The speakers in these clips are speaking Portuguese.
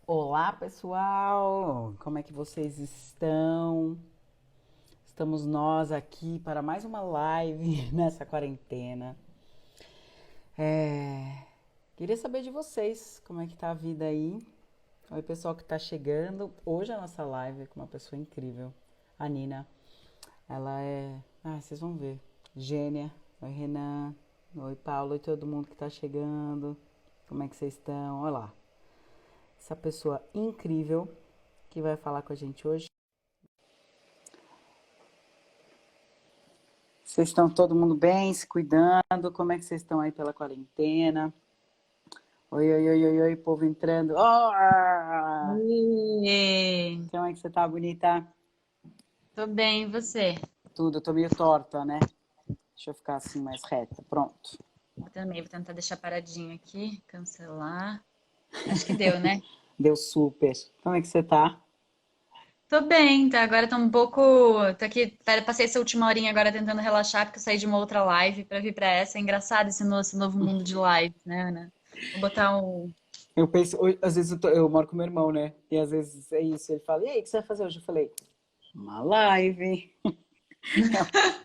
Olá, pessoal! Como é que vocês estão? Estamos nós aqui para mais uma live nessa quarentena. Queria saber de vocês, como é que tá a vida aí? Oi, pessoal que tá chegando. Hoje a nossa live é com uma pessoa incrível, a Nina. Ela é... vocês vão ver. Gênia. Oi, Renan. Oi, Paulo. Oi, todo mundo que tá chegando. Como é que vocês estão? Olha lá. Essa pessoa incrível que vai falar com a gente hoje. Vocês estão todo mundo bem, se cuidando? Como é que vocês estão aí pela quarentena? Oi, oi, oi, oi, oi, povo entrando. Oh! Oi, Como é que você tá, bonita? tô bem, e você? Tudo, eu tô meio torta, né? Deixa eu ficar assim mais reta. Pronto. Eu também, vou tentar deixar paradinho aqui, cancelar. Acho que deu, né? Deu super. Como é que você tá? Tô bem, tá? Agora tô um pouco. Tô aqui, passei essa última horinha agora tentando relaxar, porque eu saí de uma outra live pra vir pra essa. É engraçado esse novo mundo de live, né, Ana? Vou botar um. Eu penso, às vezes eu moro com meu irmão, né? E às vezes é isso. Ele fala, e aí, o que você vai fazer hoje? Eu falei, uma live.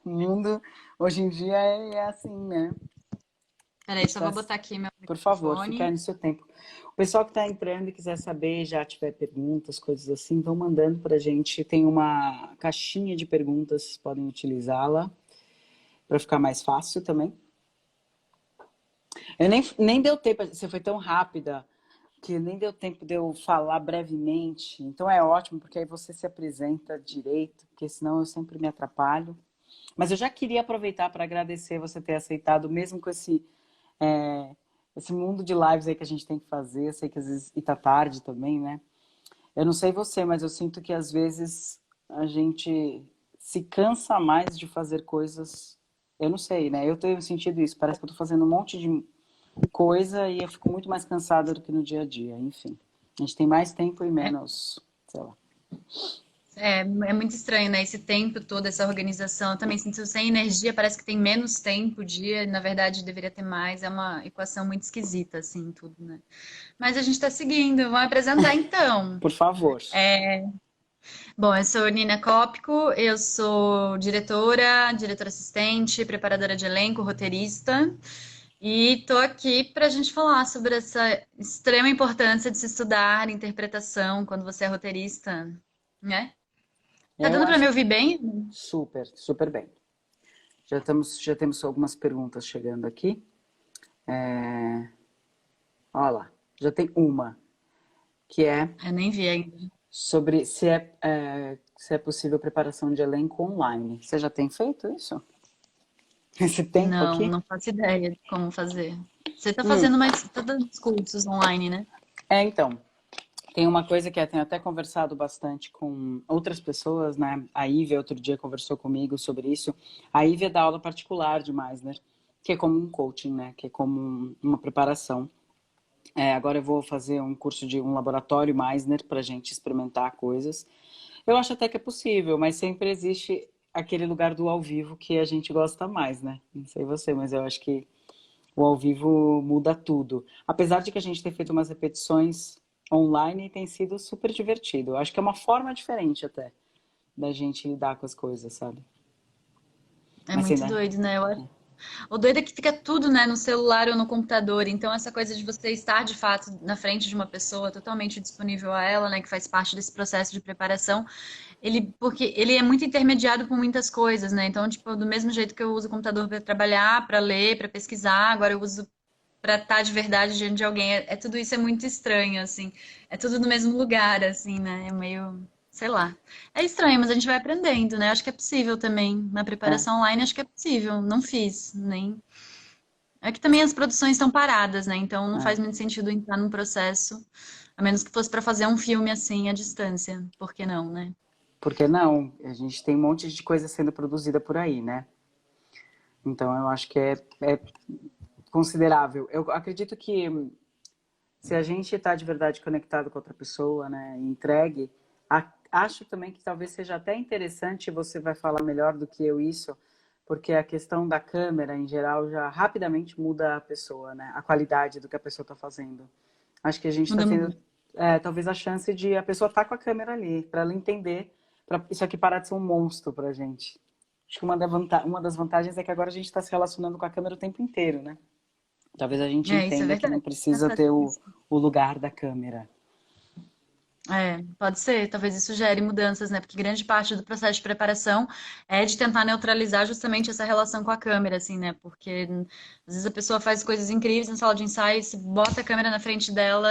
O mundo hoje em dia é assim, né? A Peraí, gente só tá. vou botar aqui meu Por favor, fica aí microfone. no seu tempo. O pessoal que está entrando e quiser saber, já tiver perguntas, coisas assim, vão mandando para a gente. Tem uma caixinha de perguntas, podem utilizá-la para ficar mais fácil também. Eu nem deu tempo, você foi tão rápida que nem deu tempo de eu falar brevemente. Então é ótimo, porque aí você se apresenta direito, porque senão eu sempre me atrapalho. Mas eu já queria aproveitar para agradecer você ter aceitado, mesmo com é, esse mundo de lives aí que a gente tem que fazer. Eu sei que às vezes, e tá tarde também, né? Eu não sei você, mas eu sinto que às vezes a gente se cansa mais de fazer coisas. Eu não sei, né? Eu tenho sentido isso. Parece que eu tô fazendo um monte de coisa e eu fico muito mais cansada do que no dia a dia. Enfim, a gente tem mais tempo e menos, sei lá. É muito estranho, né? Esse tempo todo, essa organização. Eu também sinto sem energia, parece que tem menos tempo o dia, e, na verdade deveria ter mais. É uma equação muito esquisita, assim, tudo, né? Mas a gente está seguindo. Vamos apresentar então. Por favor. Bom, eu sou Nina Cópico, eu sou diretora assistente, preparadora de elenco, roteirista. E tô aqui para a gente falar sobre essa extrema importância de se estudar interpretação quando você é roteirista, né? Tá Eu dando para me acho ouvir bem? super, super bem. Já temos algumas perguntas chegando aqui. Olha lá, já tem uma, que é Eu nem vi ainda. sobre se é possível preparação de elenco online. Você já tem feito isso? Esse tempo Não, aqui? não faço ideia de como fazer. Você tá Hum, fazendo mais, tá dando os cursos online, né? então, tem uma coisa que eu tenho até conversado bastante com outras pessoas, né? A Ivy outro dia conversou comigo sobre isso. A Ivy dá aula particular de Meisner, que é como um coaching, né? Que é como uma preparação. Agora eu vou fazer um curso de um laboratório Meisner para a gente experimentar coisas. Eu acho até que é possível, mas sempre existe aquele lugar do ao vivo que a gente gosta mais, né? Não sei você, mas eu acho que o ao vivo muda tudo. Apesar de que a gente ter feito umas repetições online, tem sido super divertido. Eu acho que é uma forma diferente até da gente lidar com as coisas, sabe? É Mas assim, muito né? doido, né? O doido é que fica tudo, né, no celular ou no computador. Então, essa coisa de você estar de fato na frente de uma pessoa totalmente disponível a ela, né, que faz parte desse processo de preparação, porque ele é muito intermediado por muitas coisas, né? Então, tipo, do mesmo jeito que eu uso o computador para trabalhar, para ler, para pesquisar, agora eu uso para estar de verdade diante de alguém. Tudo isso é muito estranho, assim. É tudo no mesmo lugar, assim, né? É meio, sei lá. É estranho, mas a gente vai aprendendo, né? Acho que é possível também. Na É, preparação online, acho que é possível. Não fiz, nem. É que também as produções estão paradas, né? Então não é. faz muito sentido entrar num processo, a menos que fosse para fazer um filme assim à distância. Por que não, né? Porque não? A gente tem um monte de coisa sendo produzida por aí, né? Então eu acho que é considerável. Eu acredito que se a gente está de verdade conectado com outra pessoa, né, entregue, acho também que talvez seja até interessante, você vai falar melhor do que eu isso, porque a questão da câmera, em geral, já rapidamente muda a pessoa, né, a qualidade do que a pessoa está fazendo. Acho que a gente está Muda tendo, muito. talvez a chance de a pessoa estar com a câmera ali, para ela entender, para isso aqui parar de ser um monstro para a gente. Acho que uma das vantagens é que agora a gente está se relacionando com a câmera o tempo inteiro, né? Talvez a gente Isso é entenda que não verdade. precisa ter o lugar da câmera. Pode ser, talvez isso gere mudanças, né? Porque grande parte do processo de preparação é de tentar neutralizar justamente essa relação com a câmera, assim, né? Porque às vezes a pessoa faz coisas incríveis na sala de ensaio, se bota a câmera na frente dela,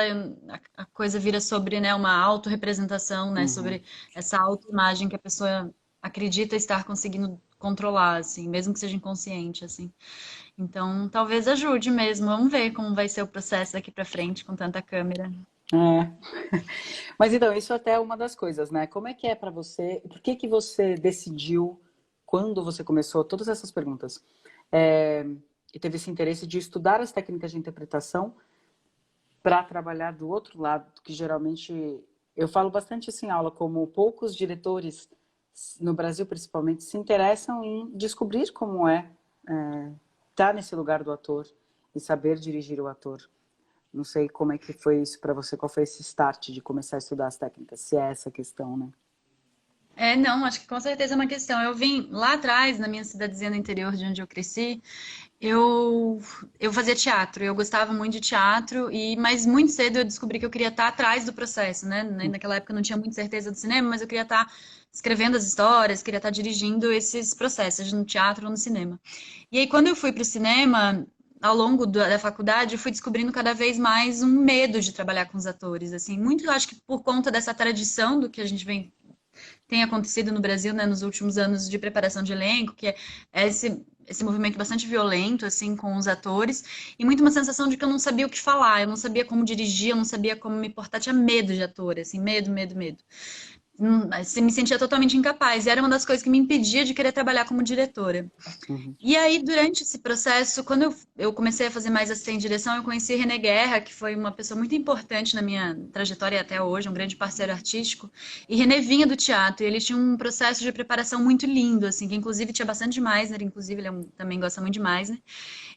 a coisa vira sobre, né, uma autorrepresentação, né? Uhum. Sobre essa autoimagem que a pessoa acredita estar conseguindo controlar, assim, mesmo que seja inconsciente, assim. Então, talvez ajude mesmo. Vamos ver como vai ser o processo daqui para frente com tanta câmera. É. Mas então, isso até é uma das coisas, né? Como é que é para você? Por que que você decidiu, quando você começou, todas essas perguntas, e teve esse interesse de estudar as técnicas de interpretação para trabalhar do outro lado, que geralmente eu falo bastante isso em aula, como poucos diretores, no Brasil principalmente, se interessam em descobrir como estar nesse lugar do ator e saber dirigir o ator. Não sei como é que foi isso para você, qual foi esse start de começar a estudar as técnicas, se é essa a questão, né? Não, acho que com certeza é uma questão. Eu vim lá atrás, na minha cidadezinha do interior de onde eu cresci, eu, eu fazia teatro, eu gostava muito de teatro, mas muito cedo eu descobri que eu queria estar atrás do processo, né? Naquela época eu não tinha muita certeza do cinema, mas eu queria estar escrevendo as histórias, queria estar dirigindo esses processos, no teatro ou no cinema. E aí, quando eu fui para o cinema, ao longo da faculdade, eu fui descobrindo cada vez mais um medo de trabalhar com os atores, assim, muito, eu acho que por conta dessa tradição do que a gente tem acontecido no Brasil, né, nos últimos anos de preparação de elenco, que é esse movimento bastante violento, assim, com os atores, e muito uma sensação de que eu não sabia o que falar, eu não sabia como dirigir, eu não sabia como me portar, tinha medo de ator, assim, medo, medo, medo. Assim, me sentia totalmente incapaz, e era uma das coisas que me impedia de querer trabalhar como diretora. Uhum. E aí, durante esse processo, quando eu comecei a fazer mais assistente de direção, eu conheci René Guerra, que foi uma pessoa muito importante na minha trajetória até hoje, um grande parceiro artístico. E René vinha do teatro, e ele tinha um processo de preparação muito lindo, assim, que inclusive tinha bastante de Meisner, inclusive ele também gosta muito de Meisner.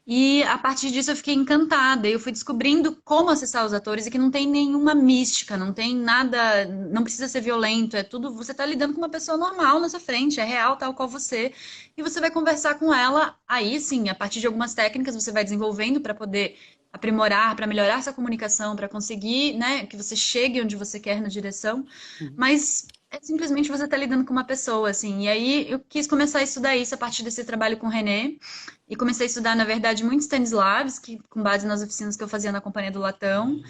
E a partir disso eu fiquei encantada. Eu fui descobrindo como acessar os atores e que não tem nenhuma mística, não tem nada, não precisa ser violento, é tudo, você está lidando com uma pessoa normal na sua frente, é real, tal qual você, e você vai conversar com ela. Aí sim, a partir de algumas técnicas você vai desenvolvendo para poder aprimorar, para melhorar sua comunicação, para conseguir, né, que você chegue onde você quer na direção, Uhum. mas é simplesmente você estar lidando com uma pessoa, assim. E aí eu quis começar a estudar isso a partir desse trabalho com o René. E comecei a estudar, na verdade, muito Stanislavski, com base nas oficinas que eu fazia na Companhia do Latão.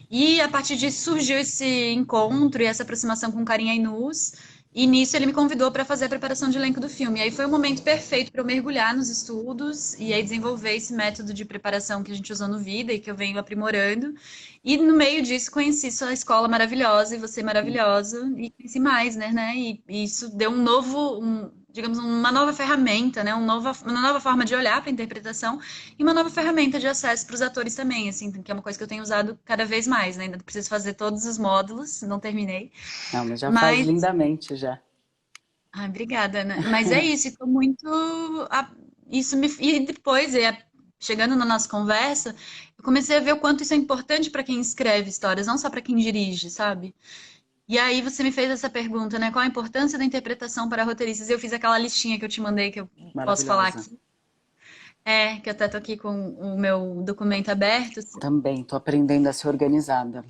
E a partir disso surgiu esse encontro e essa aproximação com Karim Ainus. E nisso ele me convidou para fazer a preparação de elenco do filme. E aí foi o momento perfeito para eu mergulhar nos estudos e aí desenvolver esse método de preparação que a gente usou no Vida e que eu venho aprimorando. E no meio disso conheci sua escola maravilhosa e você maravilhosa e conheci mais, né? E isso deu digamos, uma nova ferramenta, né? Uma nova forma de olhar para a interpretação e uma nova ferramenta de acesso para os atores também, assim, que é uma coisa que eu tenho usado cada vez mais, né? Ainda preciso fazer todos os módulos, não terminei, Não, mas já faz mas lindamente já. Ai, obrigada, Ana. Mas é isso, estou muito. Isso me. E depois, chegando na nossa conversa, eu comecei a ver o quanto isso é importante para quem escreve histórias, não só para quem dirige, sabe? E aí você me fez essa pergunta, né? Qual a importância da interpretação para roteiristas? Eu fiz aquela listinha que eu te mandei, que eu posso falar Maravilhosa. aqui. Que eu até tô aqui com o meu documento aberto. Também, tô aprendendo a ser organizada.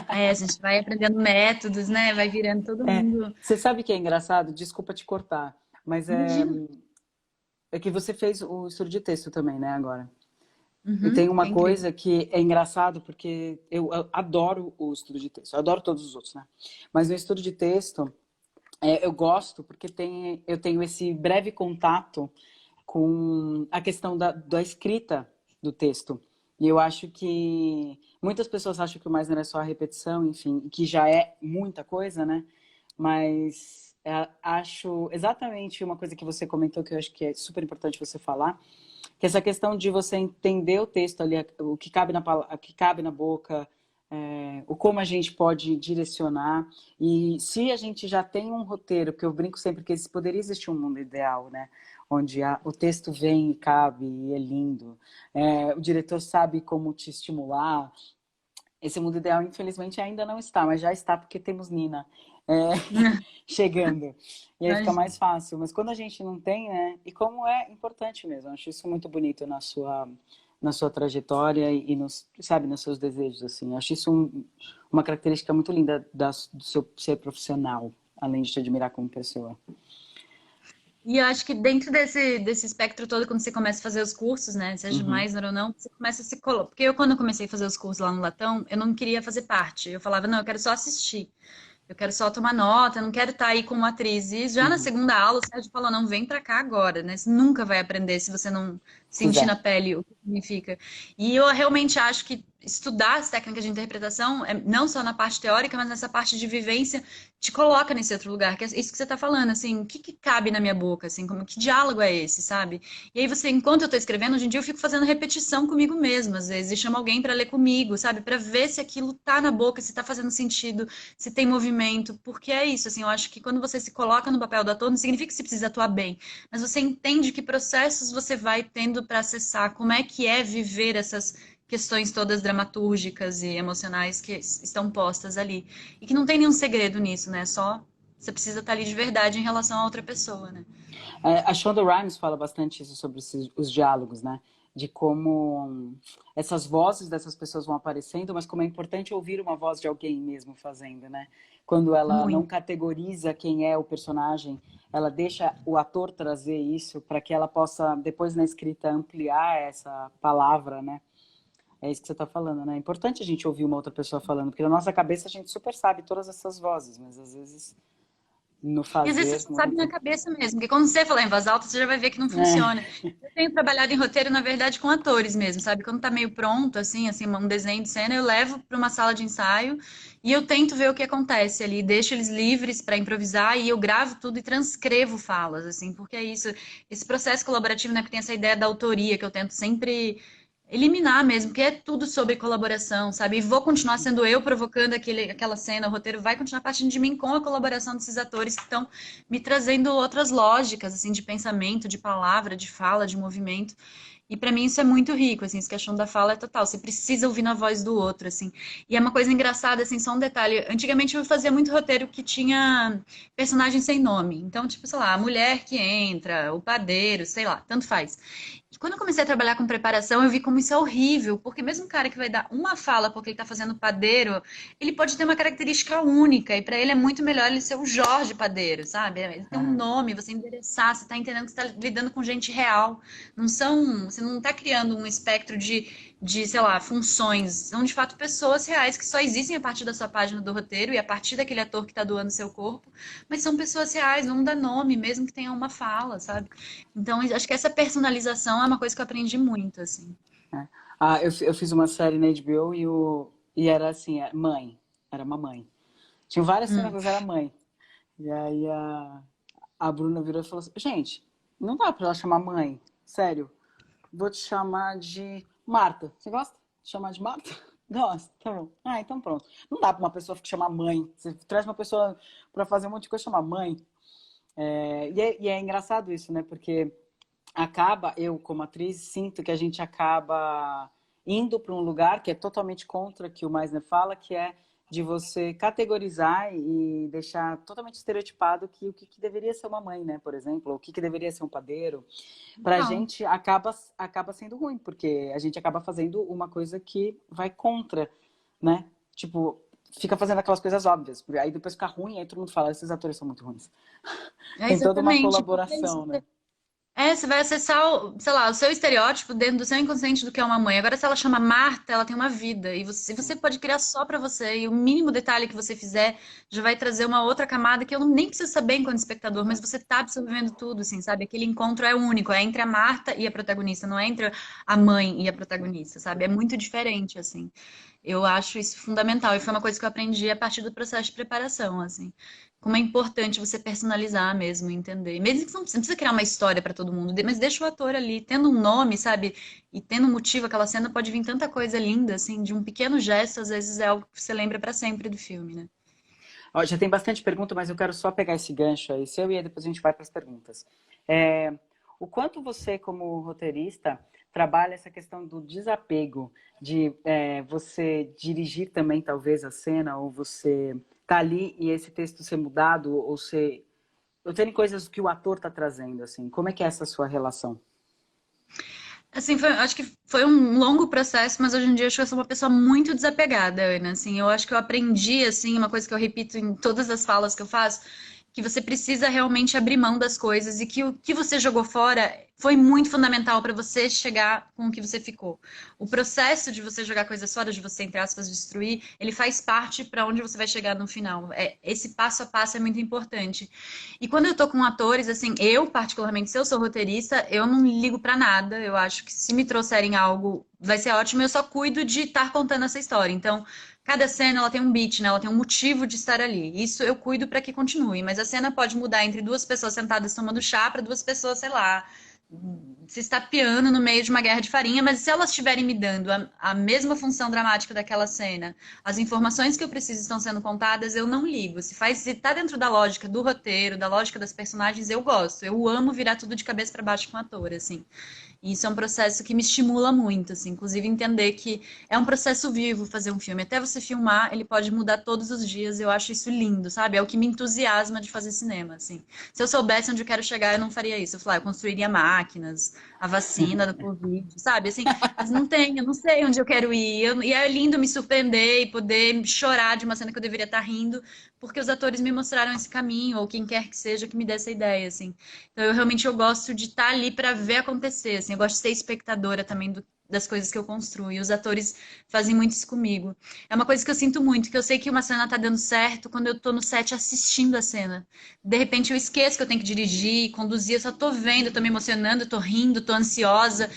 A gente vai aprendendo métodos, né? Vai virando todo mundo. Você sabe que é engraçado? Desculpa te cortar, mas Imagina. é que você fez o estudo de texto também, né, agora. E tem Uhum, uma é incrível. coisa que é engraçado, porque eu adoro o estudo de texto, eu adoro todos os outros, né? Mas no estudo de texto, eu gosto porque eu tenho esse breve contato com a questão da escrita do texto. E eu acho que muitas pessoas acham que o mais não é só a repetição, enfim, que já é muita coisa, né? Mas acho exatamente uma coisa que você comentou que eu acho que é super importante você falar, que essa questão de você entender o texto ali, o que cabe o que cabe na boca, o como a gente pode direcionar. E se a gente já tem um roteiro, porque eu brinco sempre que poderia existir um mundo ideal, né? Onde o texto vem e cabe e é lindo. O diretor sabe como te estimular. Esse mundo ideal, infelizmente, ainda não está, mas já está porque temos Nina é, chegando. E aí fica Imagina. mais fácil. Mas quando a gente não tem, né? E como é importante mesmo. Eu acho isso muito bonito na sua trajetória e nos, sabe, nos seus desejos, assim. Eu acho isso uma característica muito linda do seu ser profissional, além de te admirar como pessoa. E eu acho que dentro desse espectro todo, quando você começa a fazer os cursos, né, seja Uhum, mais ou não, você começa a se colocar. Porque eu, quando eu comecei a fazer os cursos lá no Latão, eu não queria fazer parte. Eu falava, não, eu quero só assistir. Eu quero só tomar nota, eu não quero estar aí como atriz. E já na uhum. segunda aula, o Sérgio falou, não, vem pra cá agora, né? Você nunca vai aprender se você não sentir Quiser. na pele o que significa. E eu realmente acho que estudar as técnicas de interpretação, não só na parte teórica, mas nessa parte de vivência, te coloca nesse outro lugar, que é isso que você está falando, assim, o que que cabe na minha boca, assim, como que diálogo é esse, sabe? E aí você, enquanto eu estou escrevendo, hoje em dia eu fico fazendo repetição comigo mesma, às vezes, e chamo alguém para ler comigo, sabe? Para ver se aquilo tá na boca, se tá fazendo sentido, se tem movimento, porque é isso, assim, eu acho que quando você se coloca no papel do ator, não significa que você precisa atuar bem, mas você entende que processos você vai tendo para acessar, como é que é viver essas questões todas dramatúrgicas e emocionais que estão postas ali. E que não tem nenhum segredo nisso, né? Só você precisa estar ali de verdade em relação a outra pessoa, né? A Shonda Rhimes fala bastante isso sobre os diálogos, né? De como essas vozes dessas pessoas vão aparecendo, mas como é importante ouvir uma voz de alguém mesmo fazendo, né? Quando ela não Muito. categoriza quem é o personagem, ela deixa o ator trazer isso para que ela possa, depois na escrita, ampliar essa palavra, né? É isso que você está falando, né? É importante a gente ouvir uma outra pessoa falando, porque na nossa cabeça a gente super sabe todas essas vozes, mas às vezes no E às vezes fazer você só não sabe na tem. cabeça mesmo, porque quando você falar em voz alta, você já vai ver que não funciona. É. Eu tenho trabalhado em roteiro, na verdade, com atores mesmo, sabe? Quando tá meio pronto, assim, um desenho de cena, eu levo para uma sala de ensaio e eu tento ver o que acontece ali, deixo eles livres para improvisar e eu gravo tudo e transcrevo falas, assim, porque é isso, esse processo colaborativo, né, que tem essa ideia da autoria que eu tento sempre eliminar mesmo, porque é tudo sobre colaboração, sabe? E vou continuar sendo eu provocando aquela cena, o roteiro vai continuar partindo de mim com a colaboração desses atores que estão me trazendo outras lógicas, assim, de pensamento, de palavra, de fala, de movimento. E para mim isso é muito rico, assim, essa questão da fala é total. Você precisa ouvir na voz do outro, assim. E é uma coisa engraçada, assim, só um detalhe. Antigamente eu fazia muito roteiro que tinha personagem sem nome. Então, tipo, sei lá, a mulher que entra, o padeiro, sei lá, tanto faz. E quando eu comecei a trabalhar com preparação, eu vi como isso é horrível, porque mesmo um cara que vai dar uma fala porque ele está fazendo padeiro, ele pode ter uma característica única, e para ele é muito melhor ele ser o Jorge Padeiro, sabe? Ele tem um nome, você endereçar, você está entendendo que você está lidando com gente real. Não são, você não está criando um espectro sei lá, funções. São de fato pessoas reais que só existem a partir da sua página do roteiro e a partir daquele ator que está doando seu corpo, mas são pessoas reais, vamos dar nome, mesmo que tenha uma fala, sabe? Então, acho que essa personalização é uma coisa que eu aprendi muito, assim. É. Ah, eu fiz uma série na HBO e era assim, mãe. Era uma mãe. Tinha várias cenas, Hum. mas era mãe. E aí a Bruna virou e falou assim, gente, não dá pra ela chamar mãe. Sério. Vou te chamar de Marta. Você gosta de chamar de Marta? Gosto, tá bom. Ah, então pronto. Não dá pra uma pessoa que chama mãe. Você traz uma pessoa pra fazer um monte de coisa chamar mãe. E é engraçado isso, né? Porque acaba, eu como atriz, sinto que a gente acaba indo para um lugar que é totalmente contra o que o Meisner fala, que é de você categorizar e deixar totalmente estereotipado que o que deveria ser uma mãe, né, por exemplo, ou o que deveria ser um padeiro. Para a Não. gente acaba sendo ruim, porque a gente acaba fazendo uma coisa que vai contra, né? Tipo, fica fazendo aquelas coisas óbvias. Aí depois fica ruim, aí todo mundo fala, esses atores são muito ruins. É Tem toda uma exatamente, porque é isso. colaboração, né? Você vai acessar, sei lá, o seu estereótipo dentro do seu inconsciente do que é uma mãe. Agora, se ela chama Marta, ela tem uma vida. E você Sim. pode criar só pra você. E o mínimo detalhe que você fizer já vai trazer uma outra camada que eu nem preciso saber enquanto espectador, mas você tá absorvendo tudo, assim, sabe? Aquele encontro é único, é entre a Marta e a protagonista, não é entre a mãe e a protagonista, sabe? É muito diferente, assim. Eu acho isso fundamental. E foi uma coisa que eu aprendi a partir do processo de preparação, assim. Como é importante você personalizar mesmo, entender. Mesmo que você não precisa criar uma história para todo mundo, mas deixa o ator ali, tendo um nome, sabe? E tendo um motivo, aquela cena pode vir tanta coisa linda, assim, de um pequeno gesto, às vezes é algo que você lembra para sempre do filme, né? Ó, já tem bastante pergunta, mas eu quero só pegar esse gancho aí seu e aí depois a gente vai para as perguntas. É, o quanto você, como roteirista, trabalha essa questão do desapego, de você dirigir também talvez a cena, ou você tá ali e esse texto ser mudado, ou ser... Eu tenho coisas que o ator tá trazendo, assim. Como é que é essa sua relação? Assim, acho que foi um longo processo, mas hoje em dia acho que eu sou uma pessoa muito desapegada, Ana. Assim, eu acho que eu aprendi, assim, uma coisa que eu repito em todas as falas que eu faço, que você precisa realmente abrir mão das coisas e que o que você jogou fora foi muito fundamental para você chegar com o que você ficou. O processo de você jogar coisas fora, de você, entre aspas, destruir, ele faz parte para onde você vai chegar no final. Esse passo a passo é muito importante. E quando eu tô com atores, assim, eu particularmente, se eu sou roteirista, eu não ligo pra nada. Eu acho que se me trouxerem algo, vai ser ótimo. Eu só cuido de estar contando essa história. Então, cada cena ela tem um beat, né? Ela tem um motivo de estar ali. Isso eu cuido para que continue. Mas a cena pode mudar entre duas pessoas sentadas tomando chá para duas pessoas, sei lá, se estapeando no meio de uma guerra de farinha, mas se elas estiverem me dando a mesma função dramática daquela cena, as informações que eu preciso estão sendo contadas, eu não ligo. Se tá dentro da lógica do roteiro, da lógica das personagens, eu gosto. Eu amo virar tudo de cabeça para baixo com o ator, assim. E isso é um processo que me estimula muito, assim, inclusive entender que é um processo vivo fazer um filme. Até você filmar, ele pode mudar todos os dias. Eu acho isso lindo, sabe? É o que me entusiasma de fazer cinema, assim. Se eu soubesse onde eu quero chegar, eu não faria isso. Eu construiria máquinas, a vacina do Covid, sabe? Assim, mas não tem, eu não sei onde eu quero ir. E é lindo me surpreender e poder chorar de uma cena que eu deveria estar rindo, porque os atores me mostraram esse caminho, ou quem quer que seja que me dê essa ideia, assim. Então, eu gosto de estar ali para ver acontecer, assim. Eu gosto de ser espectadora também das coisas que eu construo. E os atores fazem muito isso comigo. É uma coisa que eu sinto muito, que eu sei que uma cena tá dando certo quando eu tô no set assistindo a cena. De repente eu esqueço que eu tenho que dirigir, conduzir, eu só tô vendo, eu tô me emocionando, eu tô rindo, tô ansiosa.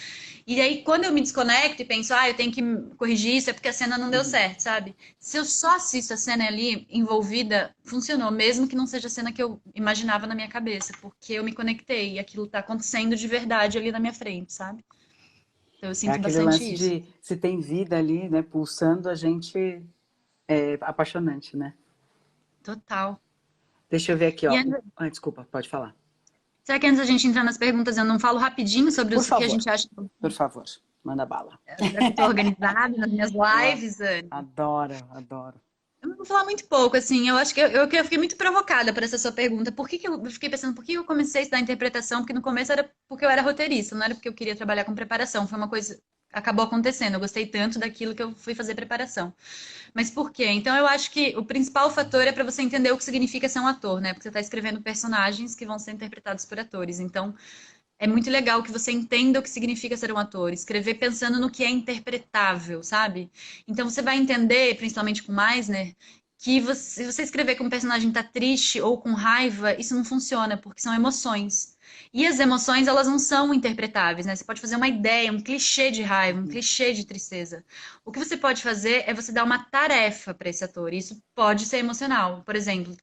E aí, quando eu me desconecto e penso, eu tenho que corrigir isso, é porque a cena não deu Uhum. certo, sabe? Se eu só assisto a cena ali envolvida, funcionou, mesmo que não seja a cena que eu imaginava na minha cabeça, porque eu me conectei e aquilo tá acontecendo de verdade ali na minha frente, sabe? Então eu É sinto aquele bastante lance isso. de se tem vida ali, né, pulsando, a gente é apaixonante, né? Total. Deixa eu ver aqui, E ó. André, Ah, desculpa, pode falar. será que antes da gente entrar nas perguntas, eu não falo rapidinho sobre Por o que a favor, gente acha? por favor, manda bala. Será que eu tô organizada nas minhas Eu lives, Anne? adoro, adoro. Eu vou falar muito pouco, assim. Eu acho que eu fiquei muito provocada por essa sua pergunta. Por que que eu fiquei pensando, por que eu comecei a estudar interpretação? Porque no começo era porque eu era roteirista, não era porque eu queria trabalhar com preparação. Foi uma coisa, acabou acontecendo. Eu gostei tanto daquilo que eu fui fazer preparação. Mas por quê? Então eu acho que o principal fator é para você entender o que significa ser um ator, né? Porque você está escrevendo personagens que vão ser interpretados por atores. Então é muito legal que você entenda o que significa ser um ator, escrever pensando no que é interpretável, sabe? Então você vai entender, principalmente com Meisner, que se você escrever que um personagem tá triste ou com raiva, isso não funciona, porque são emoções. E as emoções, elas não são interpretáveis, né? Você pode fazer uma ideia, um clichê de raiva, um Uhum. clichê de tristeza. O que você pode fazer é você dar uma tarefa para esse ator. E isso pode ser emocional. Por exemplo,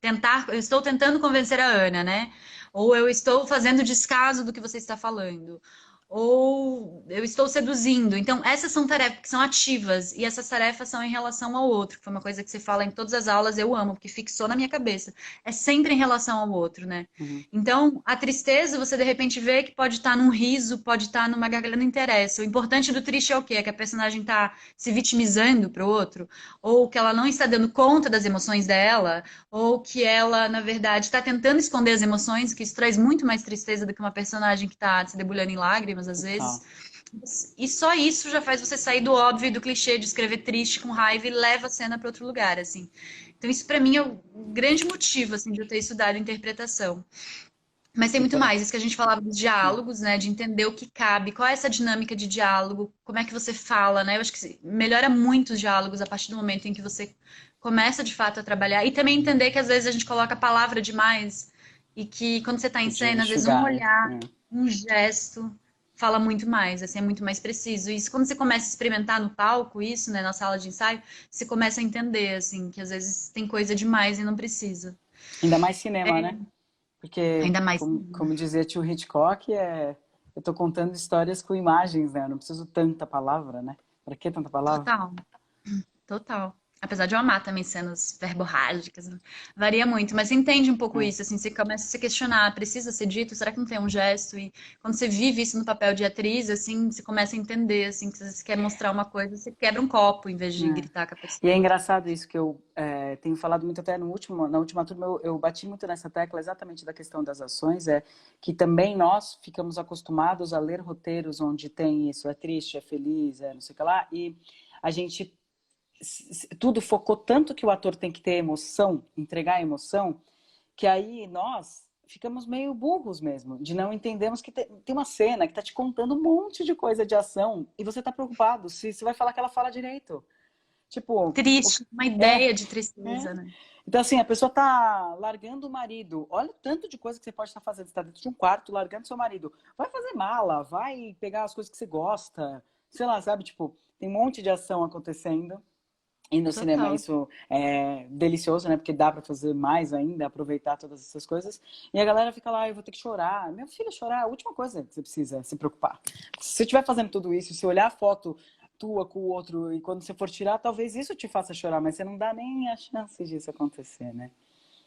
eu estou tentando convencer a Ana, né? Ou eu estou fazendo descaso do que você está falando. Ou eu estou seduzindo. Então, essas são tarefas que são ativas, e essas tarefas são em relação ao outro, que foi uma coisa que você fala em todas as aulas, eu amo, porque fixou na minha cabeça. É sempre em relação ao outro, né? Uhum. Então, a tristeza, você de repente vê que pode estar num riso, pode estar numa gargalhada, não interessa. O importante do triste é o quê? É que a personagem está se vitimizando para o outro, ou que ela não está dando conta das emoções dela, ou que ela, na verdade, está tentando esconder as emoções, que isso traz muito mais tristeza do que uma personagem que está se debulhando em lágrimas, às vezes. Total. E só isso já faz você sair do óbvio e do clichê de escrever triste com raiva e leva a cena para outro lugar, assim. Então isso para mim é o grande motivo, assim, de eu ter estudado interpretação. Mas tem E muito pra... mais, isso que a gente falava dos diálogos, né, de entender o que cabe, qual é essa dinâmica de diálogo, como é que você fala, né? Eu acho que melhora muito os diálogos a partir do momento em que você começa de fato a trabalhar. E também entender que às vezes a gente coloca a palavra demais e que quando você está em Podia cena, às vezes um enxugar, olhar, né? um gesto fala muito mais, assim, é muito mais preciso. E isso quando você começa a experimentar no palco isso, né, na sala de ensaio, você começa a entender, assim, que às vezes tem coisa demais e não precisa. Ainda mais cinema, né? Porque, Ainda mais. como dizia tio Hitchcock, eu tô contando histórias com imagens, né? Eu não preciso tanta palavra, né? Pra que tanta palavra? Total, total. Apesar de eu amar também cenas verborrágicas, né? Varia muito, mas você entende um pouco É, isso, assim, você começa a se questionar, precisa ser dito? Será que não tem um gesto? E quando você vive isso no papel de atriz, assim, você começa a entender, assim, que você quer mostrar uma coisa, você quebra um copo em vez de é. gritar com a E é pessoa. engraçado isso que eu tenho falado muito até no último, na última turma, eu bati muito nessa tecla exatamente da questão das ações, que também nós ficamos acostumados a ler roteiros onde tem isso, é triste, é feliz, é não sei o que lá, e a gente tudo focou tanto que o ator tem que ter emoção, entregar emoção, que aí nós ficamos meio burros mesmo, de não entendermos que tem uma cena que está te contando um monte de coisa de ação e você está preocupado se você vai falar que ela fala direito. Tipo, Triste, uma é, ideia de é. tristeza, né? Então, assim, a pessoa tá largando o marido. Olha o tanto de coisa que você pode estar fazendo. Você tá dentro de um quarto largando seu marido. Vai fazer mala, vai pegar as coisas que você gosta. Sei lá, sabe? Tipo, tem um monte de ação acontecendo. E no cinema Total. isso é delicioso, né? Porque dá pra fazer mais ainda, aproveitar todas essas coisas. E a galera fica lá, eu vou ter que chorar. Meu filho, chorar é a última coisa que você precisa se preocupar. Se você estiver fazendo tudo isso, se olhar a foto tua com o outro e quando você for tirar, talvez isso te faça chorar, mas você não dá nem a chance disso acontecer, né?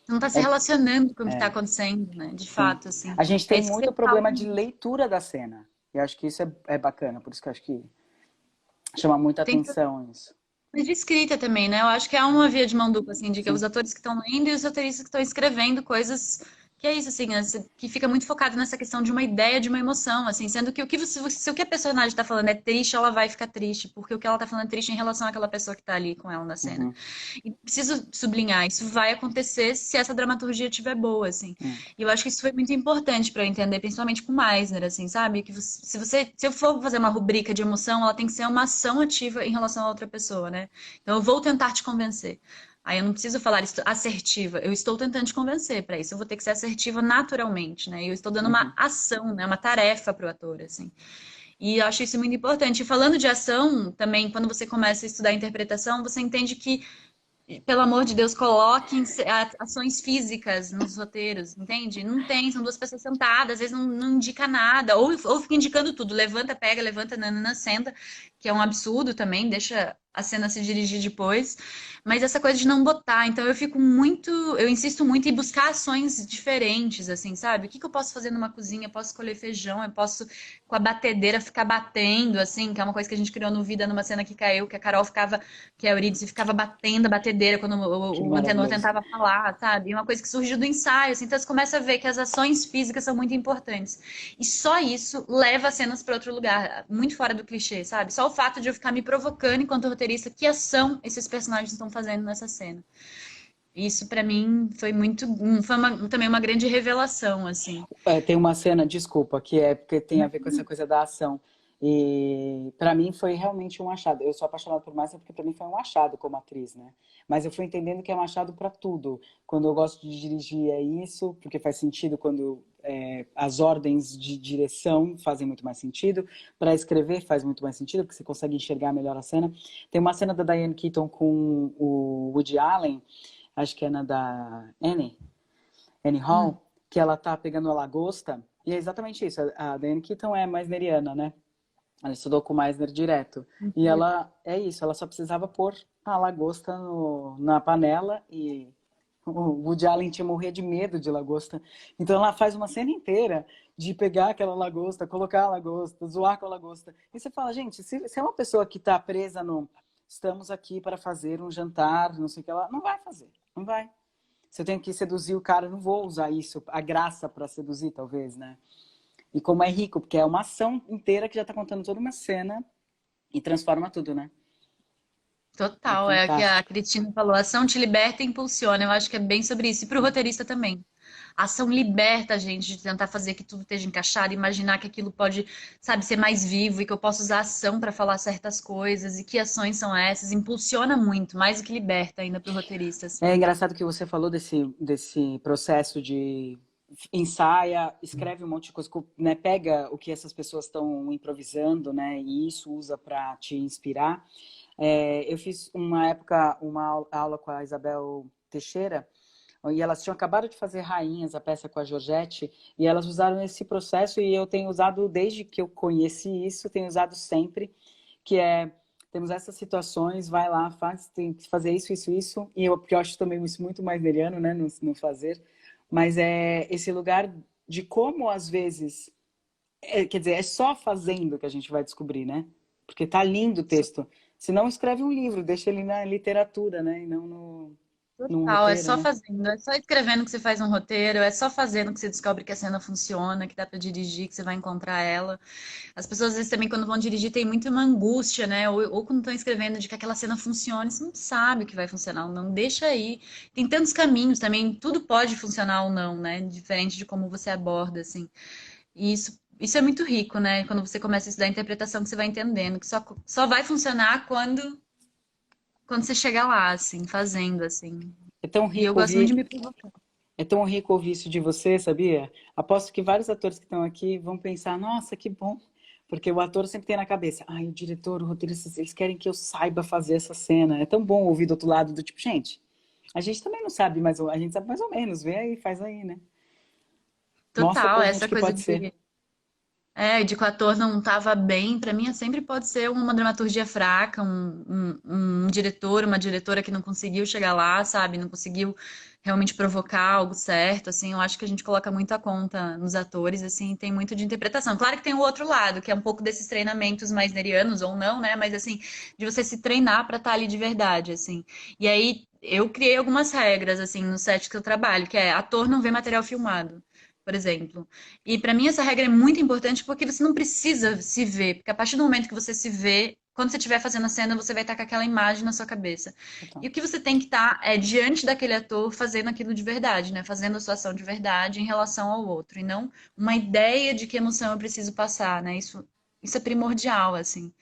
Você não tá se É, relacionando com o que tá é, acontecendo, né? De sim. fato, assim. A gente É tem isso que você muito fala. problema de leitura da cena. E acho que isso é bacana, por isso que eu acho que chama muita Tem atenção isso. mas de escrita também, né? Eu acho que é uma via de mão dupla, assim, de que os Sim. atores que estão lendo e os roteiristas que estão escrevendo coisas que é isso, assim, né? Que fica muito focado nessa questão de uma ideia, de uma emoção, assim, sendo que se o que a personagem está falando é triste, ela vai ficar triste, porque o que ela está falando é triste em relação àquela pessoa que está ali com ela na cena. Uhum. E preciso sublinhar, isso vai acontecer se essa dramaturgia estiver boa, assim. Hum. E eu acho que isso foi muito importante para eu entender, principalmente com Meisner, assim, sabe? Que se eu for fazer uma rubrica de emoção, ela tem que ser uma ação ativa em relação a outra pessoa, né? Então eu vou tentar te convencer. Aí eu não preciso falar assertiva, eu estou tentando te convencer. Para isso eu vou ter que ser assertiva naturalmente, né? E eu estou dando uma Uhum. ação, né? Uma tarefa para o ator, assim. E eu acho isso muito importante. E falando de ação, também, quando você começa a estudar interpretação, você entende que pelo amor de Deus, coloquem ações físicas nos roteiros, entende? Não tem, são duas pessoas sentadas, às vezes não indica nada, ou fica indicando tudo, levanta, pega, levanta, nanana, senta, que é um absurdo também, deixa a cena se dirigir depois, mas essa coisa de não botar, então eu insisto muito em buscar ações diferentes, assim, sabe? O que que eu posso fazer numa cozinha? Eu posso escolher feijão, eu posso com a batedeira ficar batendo, assim, que é uma coisa que a gente criou no Vida, numa cena que caiu, que a Carol ficava que a Eurídice ficava batendo a batedeira quando Que o Antenor maravilhoso. tentava falar, sabe? E uma coisa que surgiu do ensaio, assim, então você começa a ver que as ações físicas são muito importantes. E só isso leva as cenas para outro lugar, muito fora do clichê, sabe? Só o fato de eu ficar me provocando enquanto roteirista, que ação esses personagens estão fazendo nessa cena. Isso para mim foi muito, também uma grande revelação, assim. Tem uma cena, desculpa, que é porque tem a ver com essa coisa da ação. E para mim foi realmente um achado. Eu sou apaixonada por Márcia porque para mim foi um achado como atriz, né? Mas eu fui entendendo que é um achado para tudo. Quando eu gosto de dirigir é isso, porque faz sentido quando as ordens de direção fazem muito mais sentido. Para escrever faz muito mais sentido, porque você consegue enxergar melhor a cena. Tem uma cena da Diane Keaton com o Woody Allen, acho que é na da Annie Hum, Hall, que ela tá pegando a lagosta, e é exatamente isso. A Diane Keaton é meisneriana, né? Ela estudou com o Meisner direto. E ela, é isso, ela só precisava pôr a lagosta na panela e o Woody Allen tinha morrer de medo de lagosta. Então ela faz uma cena inteira de pegar aquela lagosta, colocar a lagosta, zoar com a lagosta. E você fala, gente, se é uma pessoa que está presa no estamos aqui para fazer um jantar, não sei o que ela, não vai fazer, não vai. Se eu tenho que seduzir o cara, eu não vou usar isso, a graça para seduzir, talvez, né? E como é rico, porque é uma ação inteira que já está contando toda uma cena e transforma tudo, né? É total, é o que a fantástico. Cristina falou, ação te liberta e impulsiona. Eu acho que é bem sobre isso. E para o roteirista também. A ação liberta a gente de tentar fazer que tudo esteja encaixado, imaginar que aquilo pode, sabe, ser mais vivo e que eu posso usar a ação para falar certas coisas e que ações são essas. Impulsiona muito, mais do que liberta ainda para o roteirista, É assim. engraçado que você falou desse processo de ensaia, escreve um monte de coisa, né? Pega o que essas pessoas estão improvisando, né? E isso usa para te inspirar. Eu fiz uma época uma aula com a Isabel Teixeira e elas tinham acabado de fazer Rainhas, a peça com a Georgette, e elas usaram esse processo e eu tenho usado desde que eu conheci isso, tenho usado sempre, que é temos essas situações, vai lá, faz, tem que fazer isso, isso, isso. E porque eu acho também isso muito mais neriano, né, no fazer. Mas é esse lugar de como, às vezes, quer dizer, é só fazendo que a gente vai descobrir, né? Porque tá lindo o texto. Se não, escreve um livro, deixa ele na literatura, né? E não no Total, é roteiro, só né? fazendo, é só escrevendo que você faz um roteiro, é só fazendo que você descobre que a cena funciona, que dá pra dirigir, que você vai encontrar ela. As pessoas, às vezes, também, quando vão dirigir, tem muito uma angústia, né? Ou quando estão escrevendo de que aquela cena funcione, você não sabe o que vai funcionar ou não, deixa aí. Tem tantos caminhos também, tudo pode funcionar ou não, né? Diferente de como você aborda, assim. E isso é muito rico, né? Quando você começa a estudar interpretação, que você vai entendendo que só vai funcionar quando você chegar lá, assim, fazendo, assim. É tão E eu rico gosto muito de ouvir, me provocar. é tão rico ouvir isso de você, sabia? Aposto que vários atores que estão aqui vão pensar, nossa, que bom. Porque o ator sempre tem na cabeça, ai, o diretor, o roteirista, eles querem que eu saiba fazer essa cena. É tão bom ouvir do outro lado do tipo, gente, a gente também não sabe, mas a gente sabe mais ou menos, vê aí, faz aí, né? Mostra Total, pra gente essa que coisa pode ser. de que o ator não estava bem, para mim sempre pode ser uma dramaturgia fraca, um diretor, uma diretora que não conseguiu chegar lá, sabe? Não conseguiu realmente provocar algo certo, assim. Eu acho que a gente coloca muito a conta nos atores, assim, tem muito de interpretação. Claro que tem o outro lado, que é um pouco desses treinamentos mais nerianos ou não, né? Mas assim, de você se treinar para estar ali de verdade, assim. E aí eu criei algumas regras, assim, no set que eu trabalho, que é ator não vê material filmado, por exemplo. E para mim essa regra é muito importante porque você não precisa se ver, porque a partir do momento que você se vê, quando você estiver fazendo a cena, você vai estar com aquela imagem na sua cabeça. E Então, o que você tem que estar é diante daquele ator fazendo aquilo de verdade, né? Fazendo a sua ação de verdade em relação ao outro, e não uma ideia de que emoção eu preciso passar, né? Isso é primordial, assim.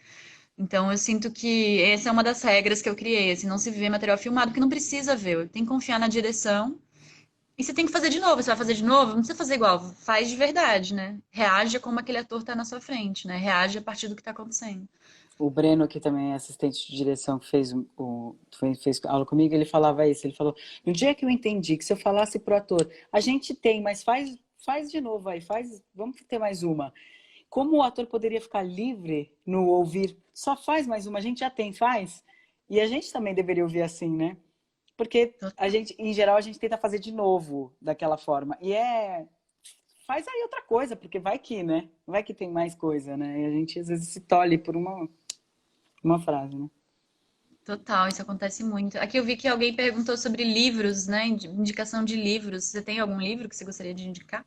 Então eu sinto que essa é uma das regras que eu criei, assim, não se vê material filmado, porque não precisa ver, tem que confiar na direção e você tem que fazer de novo. Você vai fazer de novo? Não precisa fazer igual. Faz de verdade, né? Reage como aquele ator tá na sua frente, né? Reage a partir do que tá acontecendo. o Breno, que também é assistente de direção, que fez aula comigo, ele falava isso. Ele falou: no dia que eu entendi que se eu falasse pro ator, a gente tem, mas faz de novo aí, vamos ter mais uma. Como o ator poderia ficar livre no ouvir, só faz mais uma, a gente já tem, faz. E a gente também deveria ouvir assim, né? Porque a gente, em geral, a gente tenta fazer de novo daquela forma. Faz aí outra coisa, porque vai que, né? Vai que tem mais coisa, né? E a gente às vezes se tolhe por uma frase, né? Total, isso acontece muito. Aqui eu vi que alguém perguntou sobre livros, né? Indicação de livros. Você tem algum livro que você gostaria de indicar?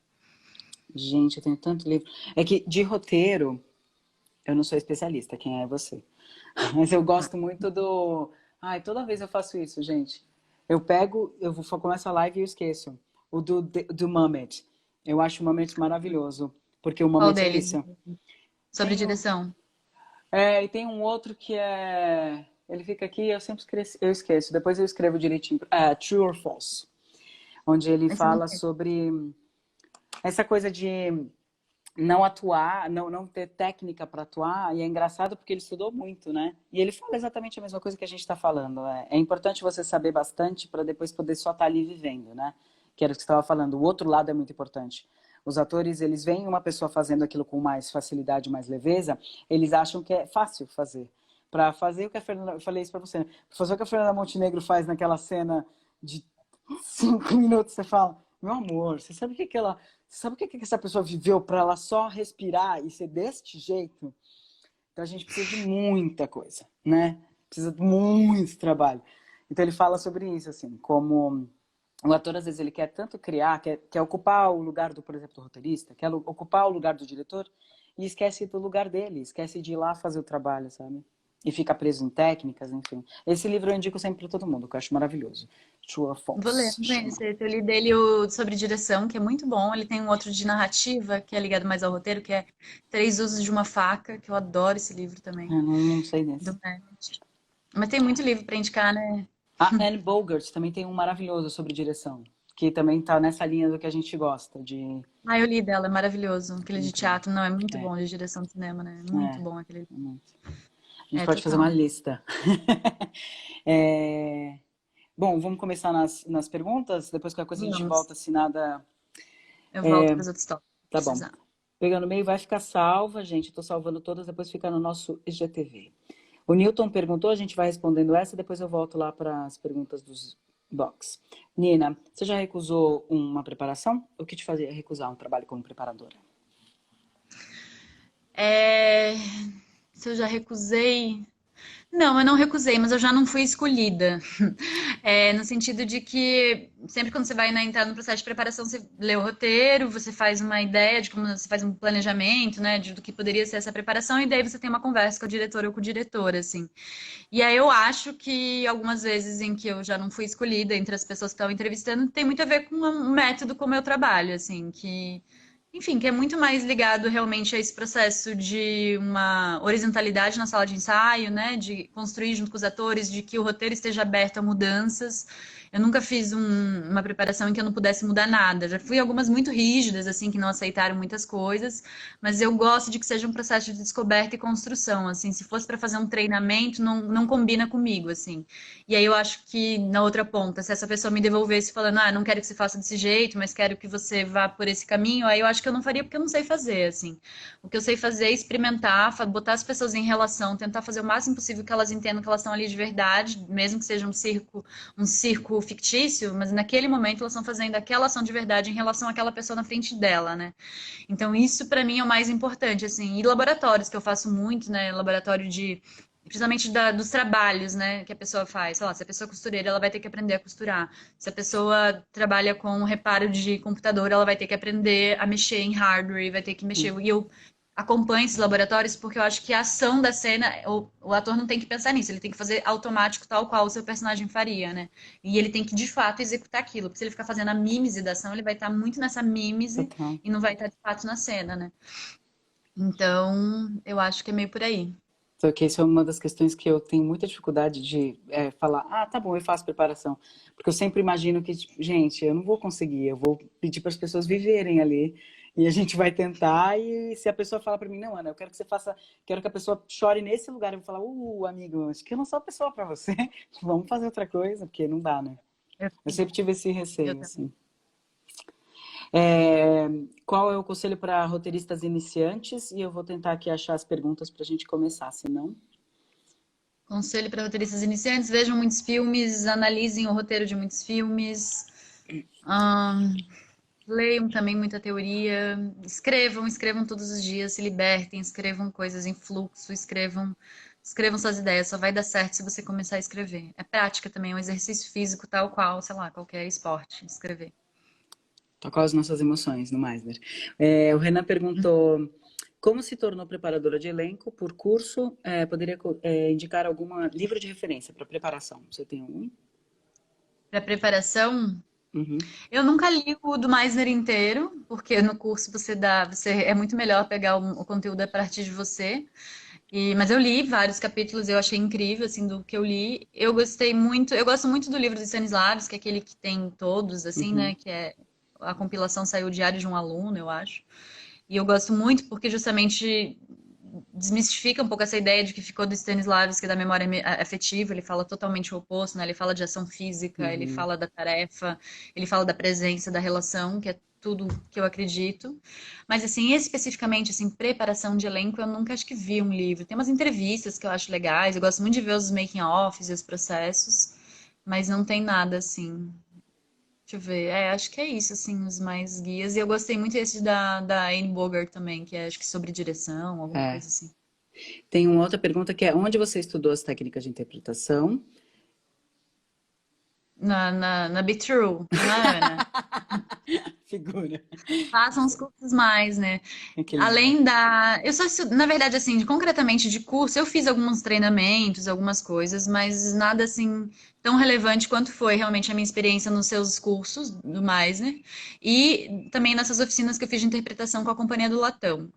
Gente, eu tenho tanto livro. É que de roteiro, eu não sou especialista, quem é você? Mas eu Ah, gosto muito do. Ai, toda vez eu faço isso, gente. Eu pego, começo a live e eu esqueço. O do Mamet. Eu acho o Mamet maravilhoso. Porque o qual Mamet é deles? isso. Sobre Tem, direção. e tem um outro que é. Ele fica aqui, eu sempre eu esqueço. Depois eu escrevo direitinho. True or False. Onde ele Esse eu não fala sei. sobre essa coisa de não atuar, não ter técnica para atuar, e é engraçado porque ele estudou muito, né? E ele fala exatamente a mesma coisa que a gente está falando. É importante você saber bastante para depois poder só estar ali vivendo, né? Que era o que você estava falando. O outro lado é muito importante. Os atores, eles veem uma pessoa fazendo aquilo com mais facilidade, mais leveza, eles acham que é fácil fazer. Para fazer o que a Fernanda, eu falei isso para você, né? Pra fazer o que a Fernanda Montenegro faz naquela cena de 5 minutos, você fala, meu amor, você sabe o que que ela sabe o que essa pessoa viveu para ela só respirar e ser deste jeito? Então a gente precisa de muita coisa, né? Precisa de muito trabalho. Então ele fala sobre isso, assim, como o ator às vezes ele quer tanto criar, quer ocupar o lugar do, por exemplo, do roteirista, quer ocupar o lugar do diretor e esquece do lugar dele, esquece de ir lá fazer o trabalho, sabe? E fica preso em técnicas, enfim. Esse livro eu indico sempre para todo mundo, que eu acho maravilhoso. True or Vou ler, False, não chama. conheço esse. Eu li dele sobre direção, que é muito bom. Ele tem um outro de narrativa, que é ligado mais ao roteiro, que é Três Usos de uma Faca, que eu adoro esse livro também, Eu não sei desse. do Mamet. Mas tem muito livro para indicar, né? A Anne Bogart também tem um maravilhoso sobre direção, que também está nessa linha do que a gente gosta, de... Ah, eu li dela, é maravilhoso. Aquele de Incrível. teatro, não, é muito É, bom, de direção de cinema, né? Muito é, bom aquele livro. é muito. A gente É, pode fazer uma total. lista. É, bom, vamos começar nas perguntas, depois qualquer coisa a gente Vamos. volta, se nada... Eu volto para os outros tópicos, se Tá bom. precisar. Pegando no meio vai ficar salva, gente, eu tô salvando todas, depois fica no nosso IGTV. O Newton perguntou, a gente vai respondendo essa, depois eu volto lá para as perguntas dos box. Nina, você já recusou uma preparação? O que te fazia recusar um trabalho como preparadora? É, Se eu já recusei. Não, eu não recusei, mas eu já não fui escolhida. No sentido de que sempre quando você vai, né, entrar no processo de preparação, você lê o roteiro, você faz uma ideia de como você faz um planejamento, né, do que poderia ser essa preparação, e daí você tem uma conversa com a diretora ou com o diretor, assim. E aí eu acho que algumas vezes em que eu já não fui escolhida entre as pessoas que estão entrevistando, tem muito a ver com o método como eu trabalho, assim, que enfim, que é muito mais ligado realmente a esse processo de uma horizontalidade na sala de ensaio, né? De construir junto com os atores, de que o roteiro esteja aberto a mudanças. Eu nunca fiz uma preparação em que eu não pudesse mudar nada. Já fui algumas muito rígidas, assim, que não aceitaram muitas coisas, mas eu gosto de que seja um processo de descoberta e construção, assim. Se fosse para fazer um treinamento, não combina comigo, assim. E aí eu acho que na outra ponta, se essa pessoa me devolvesse falando, ah, não quero que você faça desse jeito, mas quero que você vá por esse caminho, aí eu acho que eu não faria porque eu não sei fazer, assim. O que eu sei fazer é experimentar, botar as pessoas em relação, tentar fazer o máximo possível que elas entendam que elas estão ali de verdade, mesmo que seja um circo fictício, mas naquele momento elas estão fazendo aquela ação de verdade em relação àquela pessoa na frente dela, né? Então isso para mim é o mais importante, assim. E laboratórios que eu faço muito, né? Laboratório de principalmente dos trabalhos, né, que a pessoa faz. Sei lá, se a pessoa é costureira, ela vai ter que aprender a costurar. Se a pessoa trabalha com reparo de computador, ela vai ter que aprender a mexer em hardware, e vai ter que mexer. E eu acompanho esses laboratórios porque eu acho que a ação da cena, o ator não tem que pensar nisso, ele tem que fazer automático tal qual o seu personagem faria, né? E ele tem que, de fato, executar aquilo. Porque se ele ficar fazendo a mímese da ação, ele vai estar muito nessa mímese Total. e não vai estar, de fato, na cena, né? Então, eu acho que é meio por aí. Só que isso é uma das questões que eu tenho muita dificuldade de falar, ah, tá bom, eu faço preparação. Porque eu sempre imagino que, tipo, gente, eu não vou conseguir, eu vou pedir para as pessoas viverem ali. E a gente vai tentar, e se a pessoa fala para mim, não, Ana, eu quero que você faça, quero que a pessoa chore nesse lugar, eu vou falar, amigo, acho que eu não sou a pessoa para você, vamos fazer outra coisa, porque não dá, né? Eu, Eu sempre tive esse eu receio, também. assim. É, qual é o conselho para roteiristas iniciantes? E eu vou tentar aqui achar as perguntas para a gente começar, senão... Conselho para roteiristas iniciantes: vejam muitos filmes, analisem o roteiro de muitos filmes, ahn, leiam também muita teoria, escrevam todos os dias, se libertem, escrevam coisas em fluxo, escrevam suas ideias. Só vai dar certo se você começar a escrever. É prática também, é um exercício físico tal qual, sei lá, qualquer esporte, escrever. Tocar as nossas emoções no Meisner. O Renan perguntou como se tornou preparadora de elenco por curso. Poderia indicar algum livro de referência para preparação? Você tem algum? Para preparação, Uhum. eu nunca li o do Meisner inteiro, porque no curso é muito melhor pegar o conteúdo a partir de você. Mas eu li vários capítulos, eu achei incrível, assim, do que eu li. Eu gostei muito, eu gosto muito do livro do Stanislavski, que é aquele que tem todos, assim, Uhum. né? Que é a compilação saiu o Diário de um Aluno, eu acho. E eu gosto muito porque justamente desmistifica um pouco essa ideia de que ficou do Stanislavski da memória afetiva, ele fala totalmente o oposto, né? Ele fala de ação física, ele Uhum. fala da tarefa, ele fala da presença, da relação, que é tudo que eu acredito. Mas assim, especificamente assim, preparação de elenco, eu nunca acho que vi um livro. Tem umas entrevistas que eu acho legais, eu gosto muito de ver os making offs e os processos, mas não tem nada assim. Deixa eu ver. Acho que é isso, assim, os mais guias. E eu gostei muito esse da Anne Bogart também, que é acho que sobre direção, alguma É. coisa assim. Tem uma outra pergunta que é onde você estudou as técnicas de interpretação? Na Be True, não é, Ana? Figura. Façam os cursos mais, né? Aquele negócio. Além da. Eu só estudo, na verdade, assim, concretamente de curso, eu fiz alguns treinamentos, algumas coisas, mas nada assim tão relevante quanto foi realmente a minha experiência nos seus cursos do Meisner e também nessas oficinas que eu fiz de interpretação com a Companhia do Latão.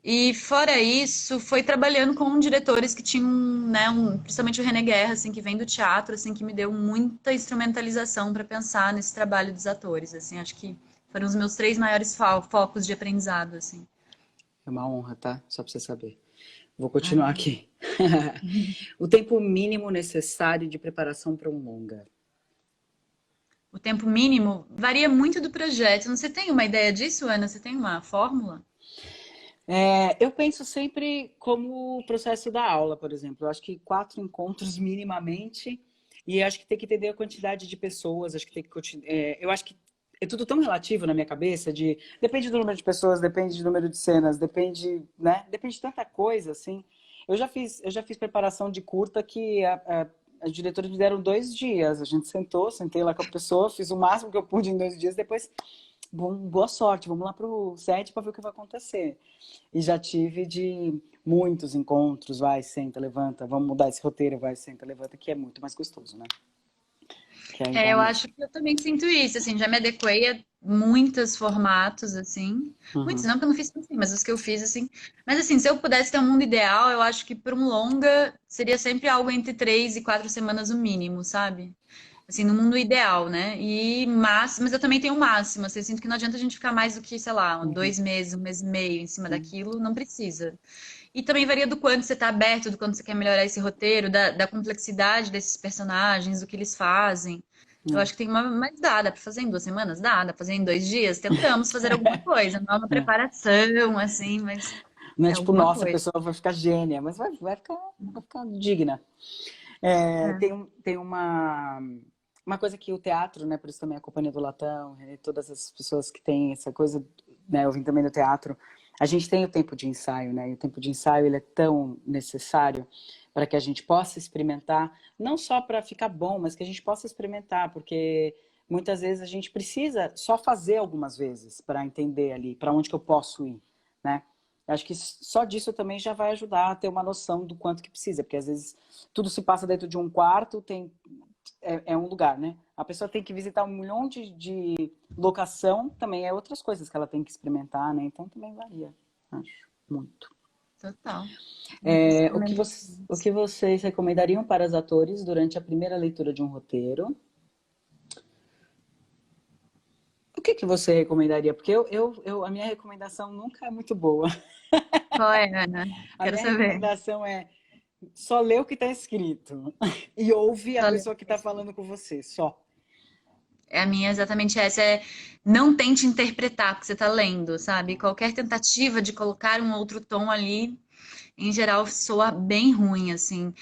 E fora isso, foi trabalhando com diretores que tinham, né, principalmente o René Guerra, assim, que vem do teatro, assim, que me deu muita instrumentalização para pensar nesse trabalho dos atores, assim, acho que foram os meus três maiores focos de aprendizado, assim. É uma honra, tá? Só para você saber. Vou continuar Ai. aqui. O tempo mínimo necessário de preparação para um longa. O tempo mínimo varia muito do projeto. Você tem uma ideia disso, Ana? Você tem uma fórmula? Eu penso sempre como o processo da aula, por exemplo. Eu acho que 4 encontros minimamente, e acho que tem que entender a quantidade de pessoas, acho que tem que eu acho que é tudo tão relativo na minha cabeça, depende do número de pessoas, depende do número de cenas, depende, né? Depende de tanta coisa, assim. Eu já fiz preparação de curta que as diretoras me deram 2 dias. A gente sentei lá com a pessoa, fiz o máximo que eu pude em 2 dias, depois, boa sorte, vamos lá pro set para ver o que vai acontecer. E já tive de muitos encontros, vai, senta, levanta, vamos mudar esse roteiro, vai, senta, levanta, que é muito mais gostoso, né? Que aí dá Eu mesmo. acho que eu também sinto isso, assim, já me adequei a muitos formatos, assim. Muitos, Uhum, não que eu não fiz assim, mas os que eu fiz, assim. Mas, assim, se eu pudesse ter um mundo ideal, eu acho que para um longa seria sempre algo entre 3 e 4 semanas no mínimo, sabe? Assim, no mundo ideal, né? Mas eu também tenho um máximo, assim, eu sinto que não adianta a gente ficar mais do que, sei lá, uhum, 2 meses, 1 mês e meio em cima uhum, daquilo, não precisa. E também varia do quanto você está aberto, do quanto você quer melhorar esse roteiro, da complexidade desses personagens, do que eles fazem. Eu uhum, acho que tem uma. Mas dá pra fazer em 2 semanas? Dá pra fazer em 2 dias? Tentamos fazer alguma coisa, não é uma é. preparação, assim, mas Não é é tipo, alguma nossa, a coisa. pessoa vai ficar gênia, mas vai ficar digna. É, É. tem uma coisa que o teatro, né, por isso também a Companhia do Latão, e todas as pessoas que têm essa coisa, né, eu vim também do teatro, a gente tem o tempo de ensaio, né, e o tempo de ensaio ele é tão necessário para que a gente possa experimentar, não só para ficar bom, mas que a gente possa experimentar, porque muitas vezes a gente precisa só fazer algumas vezes para entender ali para onde que eu posso ir, né? Acho que só disso também já vai ajudar a ter uma noção do quanto que precisa, porque às vezes tudo se passa dentro de um quarto, é um lugar, né? A pessoa tem que visitar um milhão de locação, também é outras coisas que ela tem que experimentar, né? Então também varia, acho, muito. Total. Muitas O experimentações. que vocês recomendariam para os atores durante a primeira leitura de um roteiro? O que você recomendaria? Porque a minha recomendação nunca é muito boa. Qual é, Ana? A Quero minha saber. recomendação é só lê o que está escrito e ouve a Só ler. pessoa que está falando com você, só. A minha é exatamente essa, é não tente interpretar porque você está lendo, sabe? Qualquer tentativa de colocar um outro tom ali em geral, soa bem ruim, assim.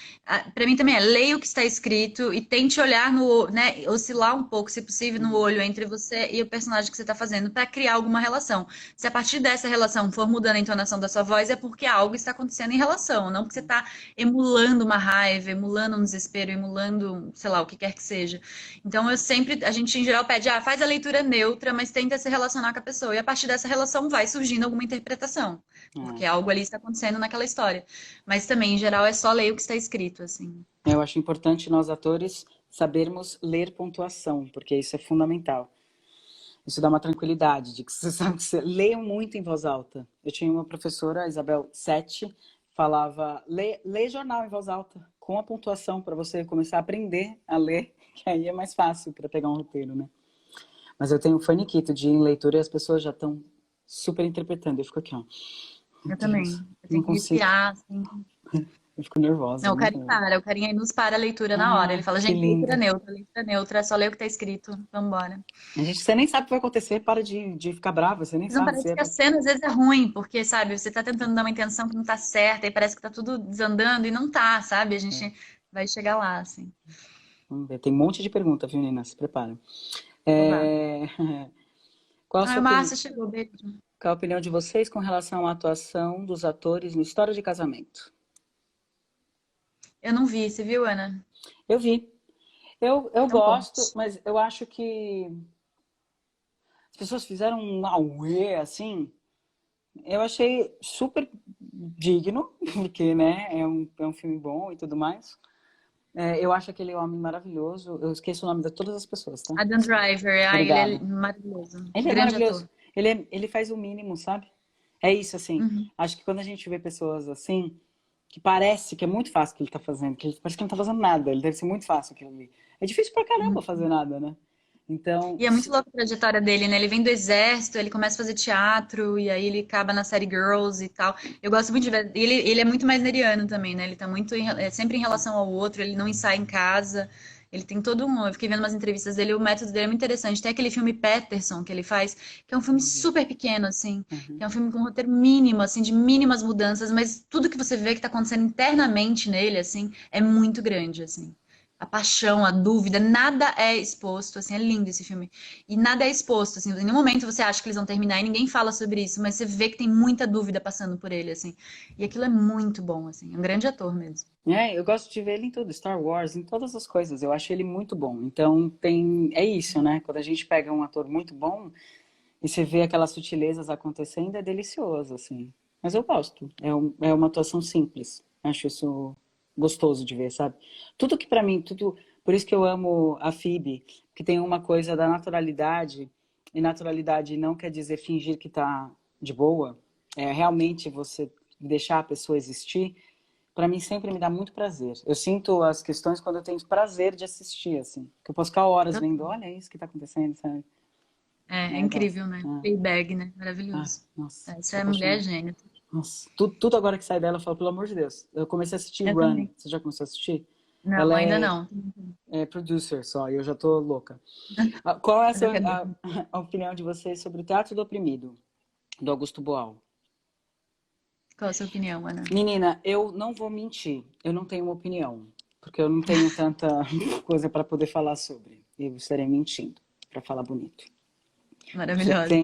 Para mim também é, leia o que está escrito e tente olhar né, oscilar um pouco, se possível, no Uhum. olho entre você e o personagem que você está fazendo, para criar alguma relação. Se a partir dessa relação for mudando a entonação da sua voz, é porque algo está acontecendo em relação, não porque você está emulando uma raiva, emulando um desespero, emulando, sei lá, o que quer que seja. Então, a gente em geral pede, faz a leitura neutra, mas tenta se relacionar com a pessoa. E a partir dessa relação vai surgindo alguma interpretação porque É. algo ali está acontecendo naquela história. Mas também, em geral, é só ler o que está escrito, assim. Eu acho importante nós atores sabermos ler pontuação, porque isso é fundamental. Isso dá uma tranquilidade de que você sabe que você leiam muito em voz alta. Eu tinha uma professora, a Isabel Sete, falava lê jornal em voz alta, com a pontuação, para você começar a aprender a ler, que aí é mais fácil para pegar um roteiro, né? Mas eu tenho um faniquito de ir em leitura e as pessoas já estão super interpretando. Eu fico aqui, ó. Meu Eu Deus, também. Eu não tenho que consigo. respirar, assim. Eu fico nervosa, Não, né? o carinha aí nos para a leitura na hora. Ele Ai, fala, que gente, lindo. leitura neutra, é só ler o que está escrito, vambora. Você nem sabe o que vai acontecer, para de ficar brava, você nem Mas não sabe. parece que a cena às vezes é ruim, porque, sabe, você tá tentando dar uma intenção que não tá certa e parece que tá tudo desandando e não tá, sabe? A gente vai chegar lá, assim. Vamos ver. Tem um monte de pergunta, viu, Nina? Se prepara. Então vá. É... Qual a Ai, sua o opinião? Márcio chegou, beijo. Qual a opinião de vocês com relação à atuação dos atores no História de Casamento? Eu não vi, você viu, Ana? Eu vi. Eu Então gosto, conte. mas eu acho que as pessoas fizeram um auê, assim. Eu achei super digno, porque, né, é um filme bom e tudo mais. Eu acho aquele homem maravilhoso. Eu esqueço o nome de todas as pessoas, tá? Adam Driver, ele é Obrigada. maravilhoso. Ele é Grande ator. maravilhoso. Ele faz o mínimo, sabe? É isso, assim. Uhum. Acho que quando a gente vê pessoas assim, que parece que é muito fácil o que ele tá fazendo, parece que ele não tá fazendo nada, ele deve ser muito fácil aquilo ali. É difícil pra caramba fazer nada, né? Então, E é muito louca a trajetória dele, né? Ele vem do exército, ele começa a fazer teatro, e aí ele acaba na série Girls e tal. Eu gosto muito de ver. Ele é muito mais neriano também, né? Ele tá muito sempre em relação ao outro, ele não ensaia em casa. Ele tem todo um. Eu fiquei vendo umas entrevistas dele, o método dele é muito interessante. Tem aquele filme Peterson que ele faz, que é um filme Não vi. super pequeno, assim, que Uhum. é um filme com um roteiro mínimo, assim, de mínimas mudanças, mas tudo que você vê que tá acontecendo internamente nele, assim, é muito grande, assim. A paixão, a dúvida, nada é exposto, assim, é lindo esse filme. E nada é exposto, assim, em nenhum momento você acha que eles vão terminar e ninguém fala sobre isso, mas você vê que tem muita dúvida passando por ele, assim. E aquilo é muito bom, assim, é um grande ator mesmo. Eu gosto de ver ele em tudo, Star Wars, em todas as coisas. Eu acho ele muito bom. Então tem, é isso, né? Quando a gente pega um ator muito bom e você vê aquelas sutilezas acontecendo, é delicioso, assim. Mas eu gosto. É uma atuação simples. Acho isso gostoso de ver, sabe? Tudo que pra mim, tudo. Por isso que eu amo a Phoebe, que tem uma coisa da naturalidade. E naturalidade não quer dizer fingir que tá de boa. É realmente você deixar a pessoa existir. Pra mim sempre me dá muito prazer. Eu sinto as questões quando eu tenho prazer de assistir, assim. Que eu posso ficar horas vendo, olha isso que tá acontecendo, sabe? É, é Eu gosto. incrível, né? É. Fleabag, né? Ah, Maravilhoso. nossa, Essa sou é mulher apaixonado. gênio. Nossa, tudo agora que sai dela, eu falo, pelo amor de Deus. Eu comecei a assistir Eu Run. também. Você já começou a assistir? Não, Ela ainda é, não. é producer só, e eu já tô louca. Qual é a, Mas eu sua, quero ver. a opinião de vocês sobre o Teatro do Oprimido, do Augusto Boal? Qual a sua opinião, Ana? Menina, eu não vou mentir, eu não tenho uma opinião, porque eu não tenho tanta coisa para poder falar sobre. Eu estarei mentindo para falar bonito. Você Maravilhosa. tem.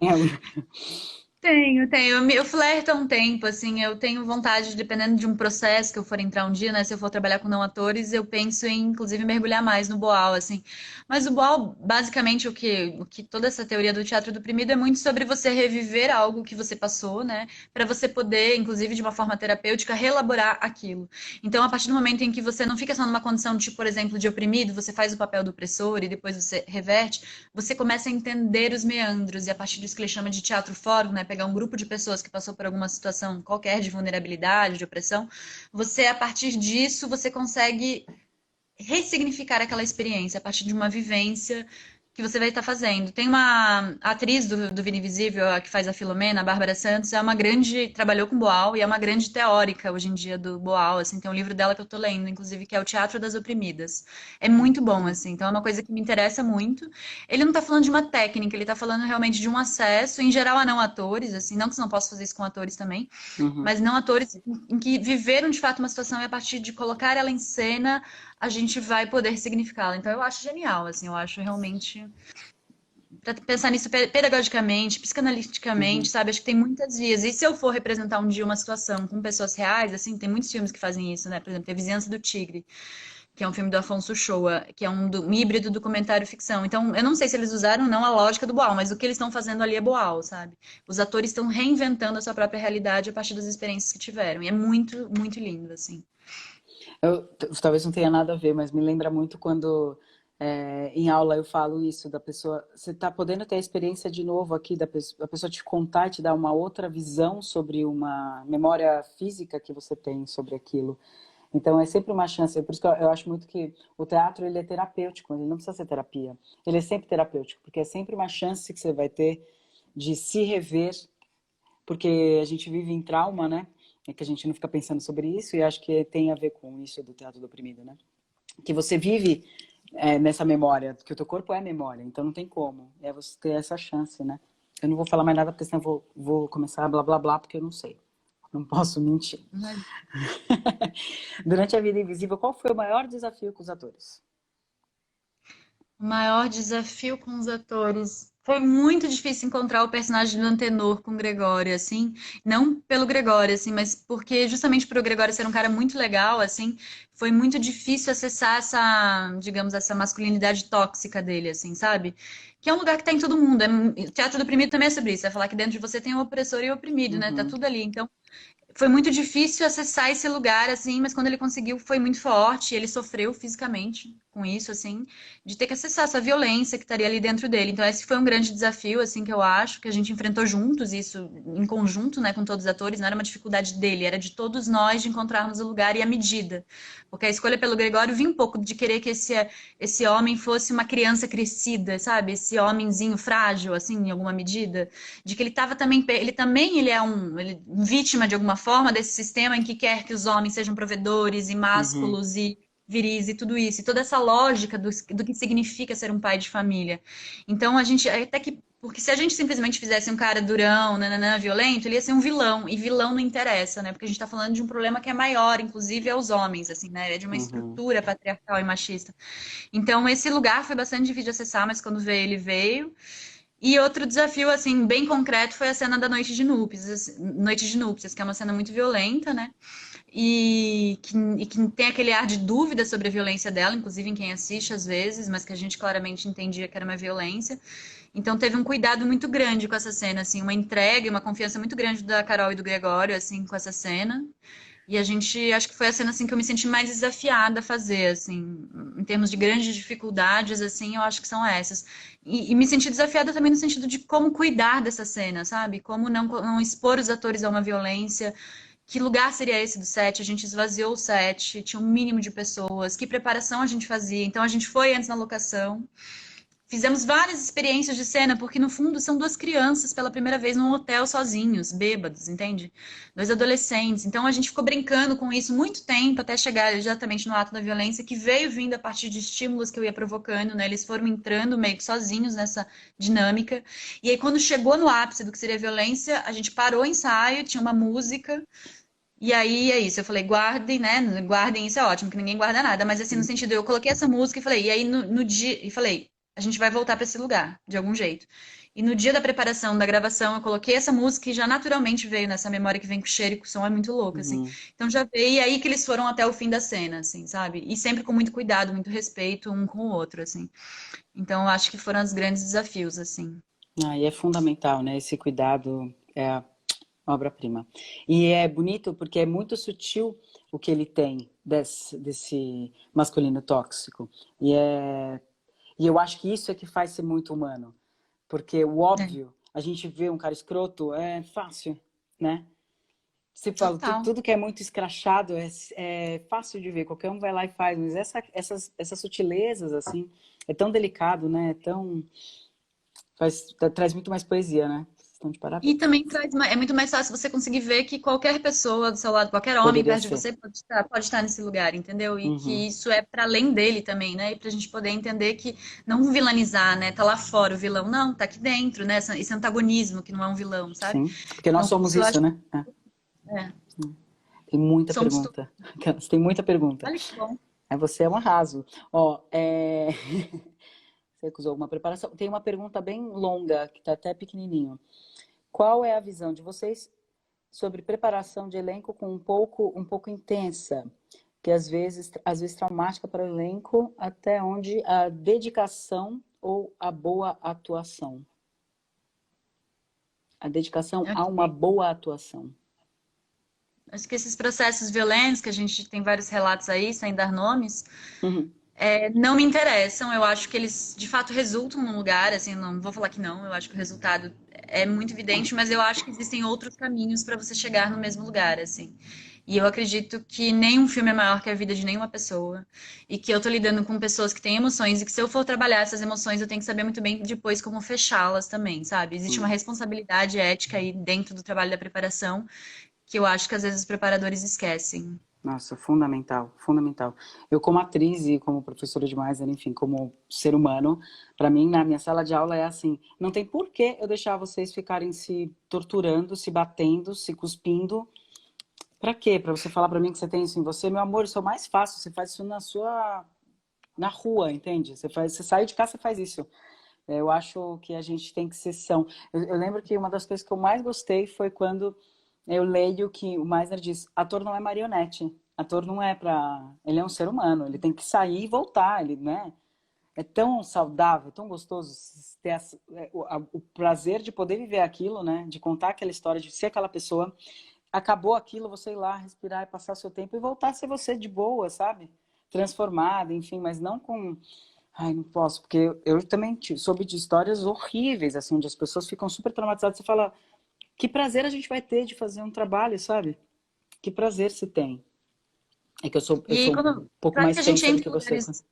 Tenho. Eu flerto há um tempo, assim, eu tenho vontade, dependendo de um processo que eu for entrar um dia, né? Se eu for trabalhar com não atores, eu penso em, inclusive, mergulhar mais no Boal, assim. Mas o Boal, basicamente, o que toda essa teoria do teatro do oprimido é muito sobre você reviver algo que você passou, né? Para você poder, inclusive, de uma forma terapêutica, reelaborar aquilo. Então, a partir do momento em que você não fica só numa condição de, por exemplo, de oprimido, você faz o papel do opressor e depois você reverte, você começa a entender os meandros, e a partir disso que ele chama de teatro fórum, né, pegar um grupo de pessoas que passou por alguma situação qualquer de vulnerabilidade, de opressão, você, a partir disso, você consegue ressignificar aquela experiência a partir de uma vivência que você vai estar fazendo. Tem uma atriz do Vini Invisível, a que faz a Filomena, a Bárbara Santos, é uma grande, trabalhou com Boal e é uma grande teórica hoje em dia do Boal, assim, tem um livro dela que eu tô lendo, inclusive, que é O Teatro das Oprimidas. É muito bom, assim, então é uma coisa que me interessa muito. Ele não tá falando de uma técnica, ele tá falando realmente de um acesso, em geral, a não atores, assim, não que você não possa fazer isso com atores também, Uhum. mas não atores em que viveram de fato uma situação e a partir de colocar ela em cena, a gente vai poder significá-la. Então eu acho genial, assim, eu acho realmente para pensar nisso pedagogicamente, psicanaliticamente, Uhum. sabe? Acho que tem muitas vias. E se eu for representar um dia uma situação com pessoas reais, assim, tem muitos filmes que fazem isso, né? Por exemplo, tem A Vizinhança do Tigre, que é um filme do Afonso Shoa, que é um híbrido documentário ficção. Então, eu não sei se eles usaram ou não a lógica do Boal, mas o que eles estão fazendo ali é Boal, sabe? Os atores estão reinventando a sua própria realidade a partir das experiências que tiveram. E é muito, muito lindo, assim. Talvez não tenha nada a ver, mas me lembra muito quando em aula eu falo isso da pessoa. Você está podendo ter a experiência de novo aqui a pessoa te contar e te dar uma outra visão sobre uma memória física que você tem sobre aquilo. Então é sempre uma chance. Por isso que eu acho muito que o teatro ele é terapêutico. Ele não precisa ser terapia. Ele é sempre terapêutico, porque é sempre uma chance que você vai ter de se rever, porque a gente vive em trauma, né? É que a gente não fica pensando sobre isso, e acho que tem a ver com isso do teatro do oprimido, né? Que você vive nessa memória, que o teu corpo é memória, então não tem como. É você ter essa chance, né? Eu não vou falar mais nada, porque senão eu vou começar a blá blá blá, porque eu não sei. Não posso mentir. Mas Durante a vida invisível, qual foi o maior desafio com os atores? o maior desafio com os atores. Foi muito difícil encontrar o personagem do Antenor com o Gregório, assim. Não pelo Gregório, assim, mas porque justamente por o Gregório ser um cara muito legal, assim, foi muito difícil acessar essa, digamos, essa masculinidade tóxica dele, assim, sabe? Que é um lugar que tá em todo mundo. O Teatro do Oprimido também é sobre isso. Vai falar que dentro de você tem o opressor e o oprimido, né? Tá Uhum, tudo ali. Então, foi muito difícil acessar esse lugar, assim, mas quando ele conseguiu foi muito forte. Ele sofreu fisicamente com isso, assim, de ter que acessar essa violência que estaria ali dentro dele. Então, esse foi um grande desafio, assim, que eu acho, que a gente enfrentou juntos, isso em conjunto, né, com todos os atores. Não era uma dificuldade dele, era de todos nós de encontrarmos o lugar e a medida. Porque a escolha pelo Gregório vinha um pouco de querer que esse homem fosse uma criança crescida, sabe? Esse homenzinho frágil, assim, em alguma medida de que ele estava também, ele é vítima de alguma forma desse sistema em que quer que os homens sejam provedores e uhum, másculos e viris e tudo isso, e toda essa lógica do que significa ser um pai de família. Então, a gente, até que, porque se a gente simplesmente fizesse um cara durão, nananã, violento, ele ia ser um vilão, e vilão não interessa, né? Porque a gente tá falando de um problema que é maior, inclusive aos homens, assim, né? É de uma Uhum. estrutura patriarcal e machista. Então, esse lugar foi bastante difícil de acessar, mas quando veio, ele veio. E outro desafio, assim, bem concreto, foi a cena da Noite de Núpcias, que é uma cena muito violenta, né? E que tem aquele ar de dúvida sobre a violência dela, inclusive em quem assiste às vezes, mas que a gente claramente entendia que era uma violência. Então teve um cuidado muito grande com essa cena, assim, uma entrega e uma confiança muito grande da Carol e do Gregório, assim, com essa cena. E a gente, acho que foi a cena assim que eu me senti mais desafiada a fazer, assim, em termos de grandes dificuldades, assim, eu acho que são essas. E me senti desafiada também no sentido de como cuidar dessa cena, sabe? Como não expor os atores a uma violência. Que lugar seria esse do set? A gente esvaziou o set, tinha um mínimo de pessoas. Que preparação a gente fazia? Então a gente foi antes na locação. Fizemos várias experiências de cena, porque no fundo são duas crianças pela primeira vez num hotel sozinhos, bêbados, entende? Dois adolescentes. Então a gente ficou brincando com isso muito tempo até chegar exatamente no ato da violência, que veio vindo a partir de estímulos que eu ia provocando, né? Eles foram entrando meio que sozinhos nessa dinâmica. E aí quando chegou no ápice do que seria a violência, a gente parou o ensaio, tinha uma música. E aí é isso, eu falei, guardem, né? Guardem, isso é ótimo, que ninguém guarda nada. Mas assim, no sentido, eu coloquei essa música e falei, e aí no dia, e falei, a gente vai voltar para esse lugar, de algum jeito. E no dia da preparação da gravação, eu coloquei essa música e já naturalmente veio nessa memória que vem com o cheiro e com o som, é muito louco, assim. Uhum. Então já veio, e aí que eles foram até o fim da cena, assim, sabe? E sempre com muito cuidado, muito respeito um com o outro, assim. Então eu acho que foram os grandes desafios, assim. Ah, e é fundamental, né? Esse cuidado é a obra-prima. E é bonito porque é muito sutil o que ele tem desse masculino tóxico. E eu acho que isso é que faz ser muito humano. Porque o É, óbvio, a gente vê um cara escroto, é fácil, né? Você fala, total. tudo que é muito escrachado é fácil de ver, qualquer um vai lá e faz, mas essas sutilezas, assim, é tão delicado, né? Traz muito mais poesia, né? Vocês estão de E parabéns. também é muito mais fácil você conseguir ver que qualquer pessoa do seu lado, qualquer homem Poderia perto de ser. você pode estar nesse lugar, entendeu? E Uhum. que isso é para além dele também, né? E pra gente poder entender que não vilanizar, né? Tá lá fora o vilão, não, tá aqui dentro, né? Esse antagonismo que não é um vilão, sabe? Sim, porque nós Então, somos isso eu isso, acho né? É. que é, Tem muita somos tudo. pergunta. Tem muita pergunta. Olha que bom. Você é um arraso. Ó, você acusou uma preparação. Tem uma pergunta bem longa, que está até pequenininho. Qual é a visão de vocês sobre preparação de elenco com um pouco intensa, que às vezes traumática para o elenco, até onde a dedicação ou a boa atuação? A dedicação a uma Ok. boa atuação. Acho que esses processos violentos, que a gente tem vários relatos aí, sem dar nomes, Uhum. não me interessam. Eu acho que eles, de fato, resultam num lugar, assim, não vou falar que não, eu acho que o resultado é muito evidente, mas eu acho que existem outros caminhos para você chegar no mesmo lugar, assim. E eu acredito que nenhum filme é maior que a vida de nenhuma pessoa. E que eu tô lidando com pessoas que têm emoções e que se eu for trabalhar essas emoções, eu tenho que saber muito bem depois como fechá-las também, sabe? Existe uma responsabilidade ética aí dentro do trabalho da preparação que eu acho que às vezes os preparadores esquecem. Nossa, fundamental, fundamental. Eu como atriz e como professora de mais, enfim, como ser humano, para mim, na minha sala de aula é assim, não tem por que eu deixar vocês ficarem se torturando, se batendo, se cuspindo. Para quê? Para você falar para mim que você tem isso em você? Meu amor, isso é o mais fácil, você faz isso na rua, entende? Você sai de casa, você faz isso. Eu acho que a gente tem que ser são. Eu lembro que uma das coisas que eu mais gostei foi quando eu leio que o Meisner diz: ator não é marionete, ator não é para. Ele é um ser humano, ele tem que sair e voltar, ele, né? É tão saudável, tão gostoso ter o prazer de poder viver aquilo, né? De contar aquela história, de ser aquela pessoa. Acabou aquilo, você ir lá, respirar e passar seu tempo e voltar a ser você de boa, sabe? Transformada, enfim, mas não com. Ai, não posso, porque eu também soube de histórias horríveis, assim, onde as pessoas ficam super traumatizadas. Você fala, que prazer a gente vai ter de fazer um trabalho, sabe? Que prazer se tem. É que eu E aí, sou um pouco claro que mais a gente tensa do entra que em você. lugares,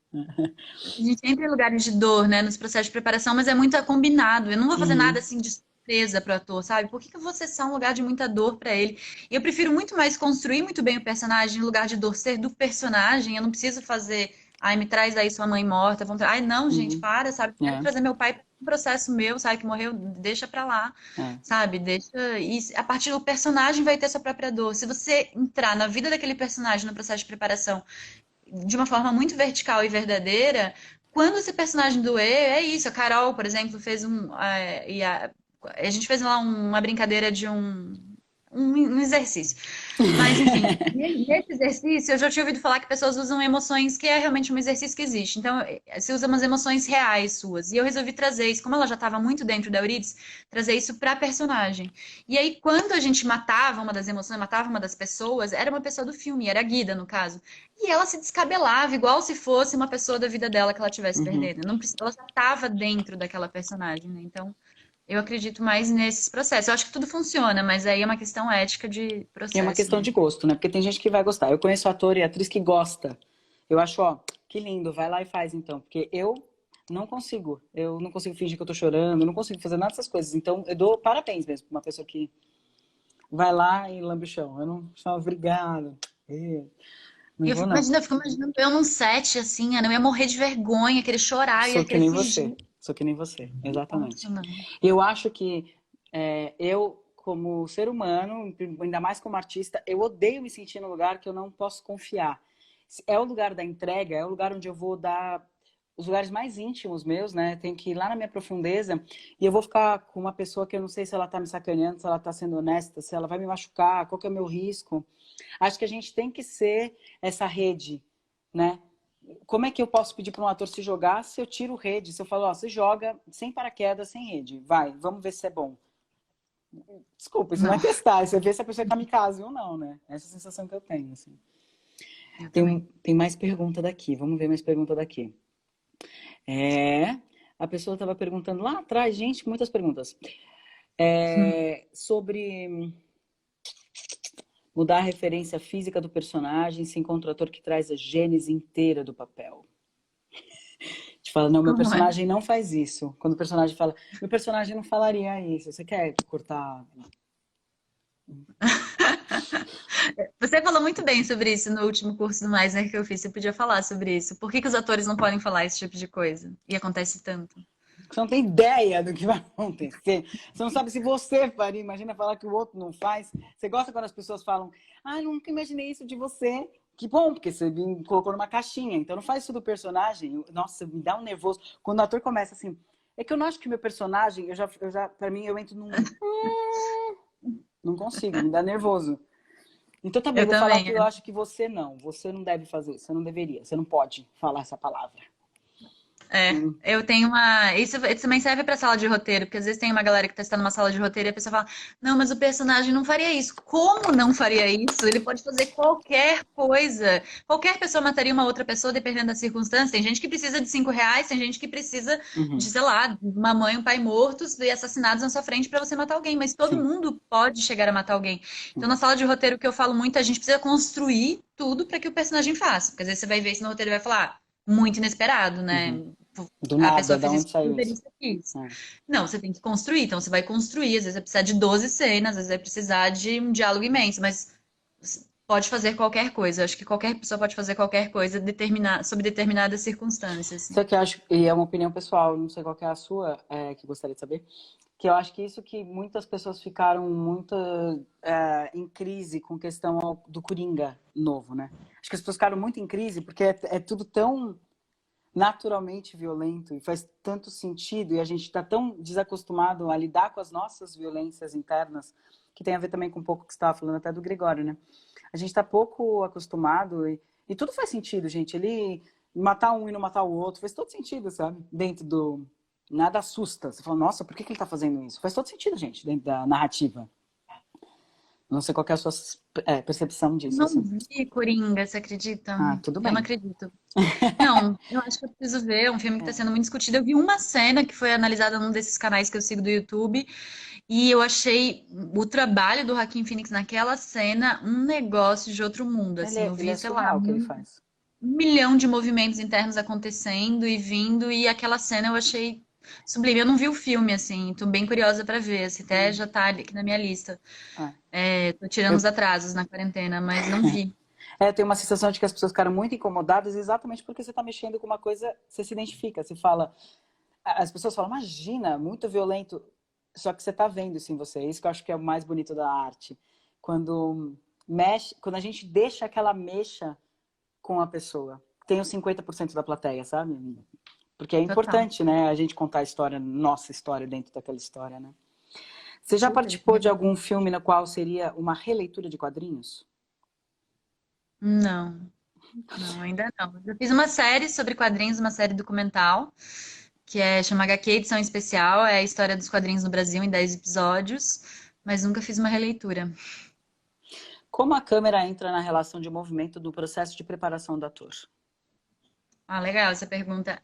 a gente entra em lugares de dor, né, nos processos de preparação, mas é muito combinado. Eu não vou fazer nada Uhum, assim de presa pro ator, sabe? Por que que eu vou cessar um lugar de muita dor pra ele? E eu prefiro muito mais construir muito bem o personagem, no lugar de dor ser do personagem. Eu não preciso fazer, ai, me traz aí sua mãe morta. Ai, não, gente, Uhum. para, sabe? Quero É, trazer meu pai pra um processo meu, sabe? Que morreu, deixa pra lá, é. sabe? Deixa. E a partir do personagem vai ter sua própria dor. Se você entrar na vida daquele personagem no processo de preparação de uma forma muito vertical e verdadeira, quando esse personagem doer, é isso. A Carol, por exemplo, fez a gente fez lá uma brincadeira de um exercício. Mas, enfim, nesse exercício eu já tinha ouvido falar que pessoas usam emoções, que é realmente um exercício que existe. Então, você usa umas emoções reais suas. E eu resolvi trazer isso, como ela já estava muito dentro da Euridice, trazer isso para a personagem. E aí, quando a gente matava uma das emoções, matava uma das pessoas, era uma pessoa do filme, era a Guida, no caso. E ela se descabelava, igual se fosse uma pessoa da vida dela que ela estivesse Uhum. perdendo. Não, ela já estava dentro daquela personagem, né? Então, eu acredito mais nesses processos. Eu acho que tudo funciona, mas aí é uma questão ética de E é uma processo, questão né? de gosto, né? Porque tem gente que vai gostar. Eu conheço ator e atriz que gosta. Eu acho, ó, que lindo, vai lá e faz então. Porque eu não consigo. Eu não consigo fingir que eu tô chorando, eu não consigo fazer nada dessas coisas. Então, eu dou parabéns mesmo pra uma pessoa que vai lá e lambe o chão. Eu não falo, obrigado. E Não vou, não. eu fico imaginando eu num set, assim, Ana, eu ia morrer de vergonha, querer chorar, eu Sou ia que querer nem fugir. você. Sou que nem você, Nossa, exatamente. não. Eu acho que eu, como ser humano, ainda mais como artista, eu odeio me sentir num lugar que eu não posso confiar. É o lugar da entrega, é o lugar onde eu vou dar os lugares mais íntimos meus, né? Tem que ir lá na minha profundeza e eu vou ficar com uma pessoa que eu não sei se ela tá me sacaneando, se ela tá sendo honesta, se ela vai me machucar, qual que é o meu risco. Acho que a gente tem que ser essa rede, né? Como é que eu posso pedir para um ator se jogar se eu tiro rede? Se eu falo, ó, se joga sem paraquedas, sem rede. Vai, vamos ver se é bom. Desculpa, isso não é Não, testar, isso é ver se a pessoa é kamikaze ou não, né? Essa é a sensação que eu tenho, assim. eu também. Tem mais pergunta daqui, vamos ver mais pergunta daqui. É, a pessoa estava perguntando lá atrás, gente, muitas perguntas. Sobre mudar a referência física do personagem, se encontra o ator que traz a gênese inteira do papel. Te fala, não, meu Como é? personagem não faz isso. Quando o personagem fala, meu personagem não falaria isso. Você quer cortar? Você falou muito bem sobre isso no último curso do Meisner que eu fiz. Você podia falar sobre isso. Por que que os atores não podem falar esse tipo de coisa? E acontece tanto. Você não tem ideia do que vai acontecer. Você não sabe se você faria. Imagina falar que o outro não faz. Você gosta quando as pessoas falam, ah, nunca imaginei isso de você. Que bom, porque você me colocou numa caixinha. Então não faz isso do personagem. Nossa, me dá um nervoso. Quando o ator começa assim, é que eu não acho que o meu personagem, pra mim, eu entro num. Não consigo, me dá nervoso. Então tá bem, eu Eu vou falar também. que eu acho que você não deve fazer, você não deveria, você não pode falar essa palavra. É, eu tenho uma. Isso também serve para sala de roteiro, porque às vezes tem uma galera que está numa sala de roteiro e a pessoa fala: Não, mas o personagem não faria isso. Como não faria isso? Ele pode fazer qualquer coisa. Qualquer pessoa mataria uma outra pessoa, dependendo da circunstância. Tem gente que precisa de R$ 5, tem gente que precisa de, Uhum, sei lá, uma mãe e um pai mortos e assassinados na sua frente para você matar alguém. Mas todo sim. mundo pode chegar a matar alguém. Então, na sala de roteiro, o que eu falo muito, a gente precisa construir tudo para que o personagem faça. Porque às vezes você vai ver isso no roteiro e vai falar: Muito inesperado, né? Uhum. Do A nada, pessoa da fez isso onde porque o saiu isso? roteirista quis. É. Não, você tem que construir, então você vai construir, às vezes vai precisar de 12 cenas, às vezes vai precisar de um diálogo imenso, mas pode fazer qualquer coisa. Acho que qualquer pessoa pode fazer qualquer coisa sob determinadas circunstâncias. Só que eu acho, e é uma opinião pessoal, não sei qual que é a sua, que eu gostaria de saber, que eu acho que isso que muitas pessoas ficaram muito em crise com questão do Coringa novo, né? Acho que as pessoas ficaram muito em crise porque é tudo tão naturalmente violento e faz tanto sentido e a gente está tão desacostumado a lidar com as nossas violências internas, que tem a ver também com um pouco que você estava falando até do Gregório, né? A gente está pouco acostumado e tudo faz sentido, gente. Ele matar um e não matar o outro faz todo sentido, sabe? Dentro do... Nada assusta. Você fala, nossa, por que ele está fazendo isso? Faz todo sentido, gente, dentro da narrativa. Não sei qual que é a sua percepção disso, Não assim. vi Coringa, você acredita? Ah, tudo Eu não bem. acredito. Não, eu acho que eu preciso ver. É um filme que está É. sendo muito discutido. Eu vi uma cena que foi analisada num desses canais que eu sigo do YouTube. E eu achei o trabalho do Joaquin Phoenix naquela cena um negócio de outro mundo, assim. Eu Ele vi, é sei lá, surreal o que ele faz. um milhão de movimentos internos acontecendo e vindo, e aquela cena eu achei sublime. Eu não vi o filme, assim, tô bem curiosa pra ver, assim, até já tá aqui na minha lista. É. Tô tirando os Eu, atrasos na quarentena, mas não vi. eu tenho uma sensação de que as pessoas ficaram muito incomodadas exatamente porque você está mexendo com uma coisa, você se identifica, você fala. As pessoas falam, imagina, muito violento. Só que você está vendo isso em você. É isso que eu acho que é o mais bonito da arte. Quando mexe, quando a gente deixa aquela mexa com a pessoa. Tem os 50% da plateia, sabe? Porque é Total. importante, né? A gente contar a história, nossa história dentro daquela história, né? Você já Super. participou de algum filme no qual seria uma releitura de quadrinhos? Não, não, ainda não. Eu fiz uma série sobre quadrinhos, uma série documental, que chama HQ Edição Especial, é a história dos quadrinhos no Brasil em 10 episódios, mas nunca fiz uma releitura. Como a câmera entra na relação de movimento do processo de preparação do ator? Ah, legal essa pergunta.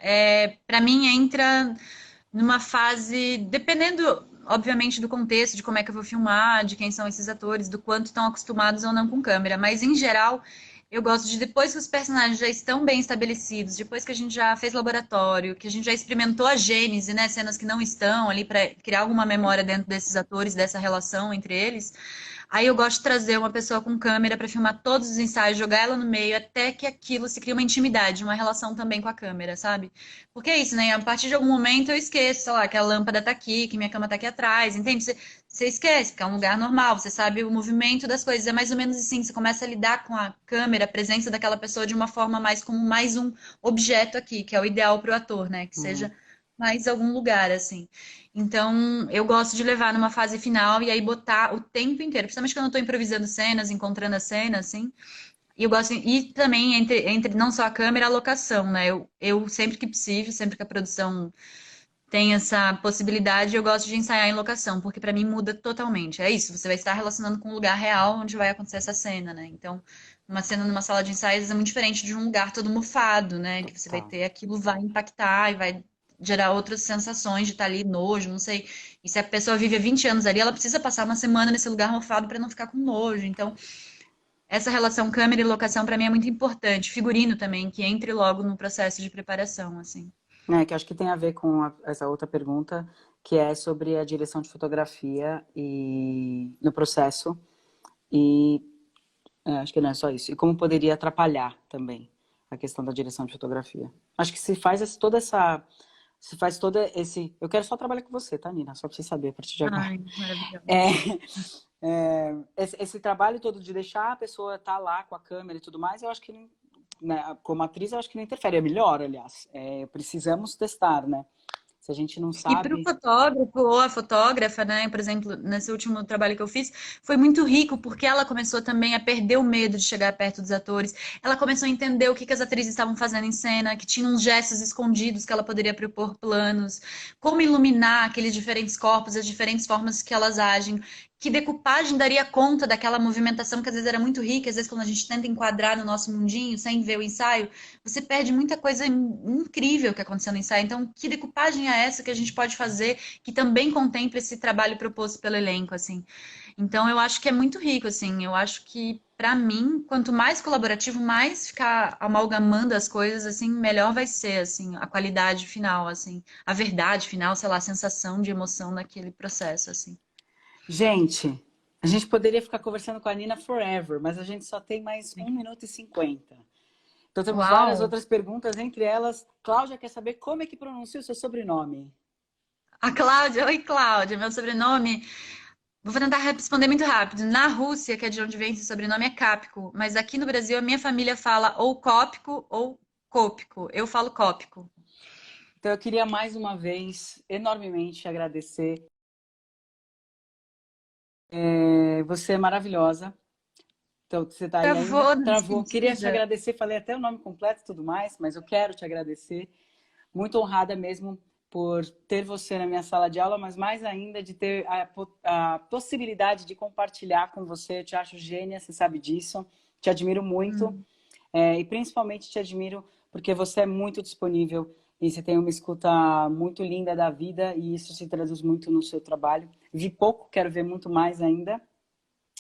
Para mim entra numa fase, dependendo, obviamente, do contexto, de como é que eu vou filmar, de quem são esses atores, do quanto estão acostumados ou não com câmera. Mas, em geral, eu gosto de, depois que os personagens já estão bem estabelecidos, depois que a gente já fez laboratório, que a gente já experimentou a gênese, né, cenas que não estão ali para criar alguma memória dentro desses atores, dessa relação entre eles. Aí eu gosto de trazer uma pessoa com câmera para filmar todos os ensaios, jogar ela no meio, até que aquilo se crie uma intimidade, uma relação também com a câmera, sabe? Porque é isso, né? A partir de algum momento eu esqueço, sei lá, que a lâmpada tá aqui, que minha cama tá aqui atrás, entende? Você esquece, porque é um lugar normal, você sabe o movimento das coisas. É mais ou menos assim, você começa a lidar com a câmera, a presença daquela pessoa de uma forma mais como mais um objeto aqui, que é o ideal para o ator, né? Que Uhum. seja mais algum lugar, assim. Então, eu gosto de levar numa fase final e aí botar o tempo inteiro, principalmente quando eu tô improvisando cenas, encontrando a cena, assim. E eu gosto, e também entre não só a câmera, a locação, né? Eu sempre que possível, sempre que a produção tem essa possibilidade, eu gosto de ensaiar em locação, porque para mim muda totalmente. É isso, você vai estar relacionando com um lugar real onde vai acontecer essa cena, né? Então, uma cena numa sala de ensaios é muito diferente de um lugar todo mofado, né? Que você vai Total. ter aquilo vai impactar e vai gerar outras sensações de estar ali, nojo, não sei. E se a pessoa vive há 20 anos ali, ela precisa passar uma semana nesse lugar mofado para não ficar com nojo. Então, essa relação câmera e locação para mim é muito importante. Figurino também, que entre logo no processo de preparação, assim. É, que acho que tem a ver com essa outra pergunta, que é sobre a direção de fotografia e no processo. E acho que não é só isso. E como poderia atrapalhar também a questão da direção de fotografia. Acho que se faz toda essa. Se faz todo esse. Eu quero só trabalhar com você, tá, Nina? Só pra você saber a partir de agora. Ai, maravilhoso. É, esse trabalho todo de deixar a pessoa estar lá com a câmera e tudo mais, eu acho que, né, como atriz, eu acho que não interfere. É melhor, aliás. Precisamos testar, né? Se a gente não E para o sabe. fotógrafo ou a fotógrafa, né, por exemplo, nesse último trabalho que eu fiz, foi muito rico porque ela começou também a perder o medo de chegar perto dos atores. Ela começou a entender o que as atrizes estavam fazendo em cena, que tinha uns gestos escondidos que ela poderia propor planos, como iluminar aqueles diferentes corpos, as diferentes formas que elas agem. Que decupagem daria conta daquela movimentação que às vezes era muito rica, às vezes quando a gente tenta enquadrar no nosso mundinho sem ver o ensaio, você perde muita coisa incrível que aconteceu no ensaio. Então, que decupagem é essa que a gente pode fazer que também contempla esse trabalho proposto pelo elenco, assim? Então, eu acho que é muito rico, assim. Eu acho que, para mim, quanto mais colaborativo, mais ficar amalgamando as coisas, assim, melhor vai ser, assim, a qualidade final, assim, a verdade final, sei lá, a sensação de emoção naquele processo, assim. Gente, a gente poderia ficar conversando com a Nina forever, mas a gente só tem mais 1 minuto e 50. Então temos várias Uau! outras perguntas, entre elas, Cláudia quer saber como é que pronuncia o seu sobrenome. A Cláudia, oi Cláudia, meu sobrenome. Vou tentar responder muito rápido. Na Rússia, que é de onde vem esse sobrenome, é Cápico, mas aqui no Brasil a minha família fala ou Cópico ou Cópico. Eu falo Cópico. Então eu queria mais uma vez enormemente agradecer. Você é maravilhosa. Então você está aí ainda? Travou na Travou. Queria te despedida. agradecer, falei até o nome completo e tudo mais, mas eu quero te agradecer. Muito honrada mesmo por ter você na minha sala de aula, mas mais ainda de ter a possibilidade de compartilhar com você. Eu te acho gênia, você sabe disso. Te admiro muito. Hum, E principalmente te admiro porque você é muito disponível e você tem uma escuta muito linda da vida e isso se traduz muito no seu trabalho. Vi pouco, quero ver muito mais ainda.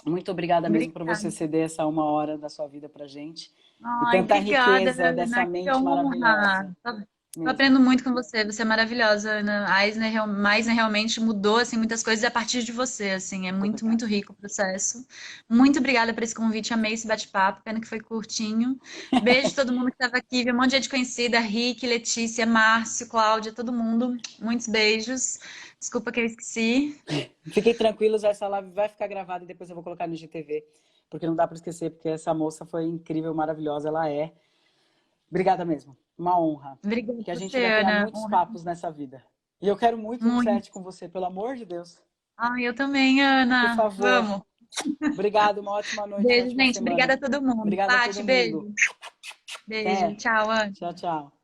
Muito obrigada mesmo por você obrigada. ceder essa 1 hora da sua vida pra gente. E Ai, tanta obrigada, riqueza dessa Ana. Que mente honra. maravilhosa. Eu mesmo. aprendo muito com você, você é maravilhosa, Ana. A Eisner realmente mudou assim muitas coisas a partir de você, assim, é muito, Obrigada. muito rico o processo. Muito obrigada por esse convite, amei esse bate-papo, pena que foi curtinho. Beijo a todo mundo que estava aqui, vi um monte de gente conhecida, Rick, Letícia, Márcio, Cláudia, todo mundo. Muitos beijos. Desculpa que eu esqueci. Fiquem tranquilos, essa live vai ficar gravada e depois eu vou colocar no IGTV, porque não dá para esquecer, porque essa moça foi incrível, maravilhosa, ela é. Obrigada mesmo, uma honra. Obrigada Que a a gente você, ainda tenha Ana. muitos papos nessa vida. E eu quero muito um Muito. set com você, pelo amor de Deus. Ai, eu também, Por Ana. favor. Vamos. Obrigado, uma ótima noite, uma Beijo, ótima gente. semana. Obrigada a todo mundo. Obrigada a todo Paty, mundo. beijo. Beijo. Até. Tchau, Ana. Tchau, tchau.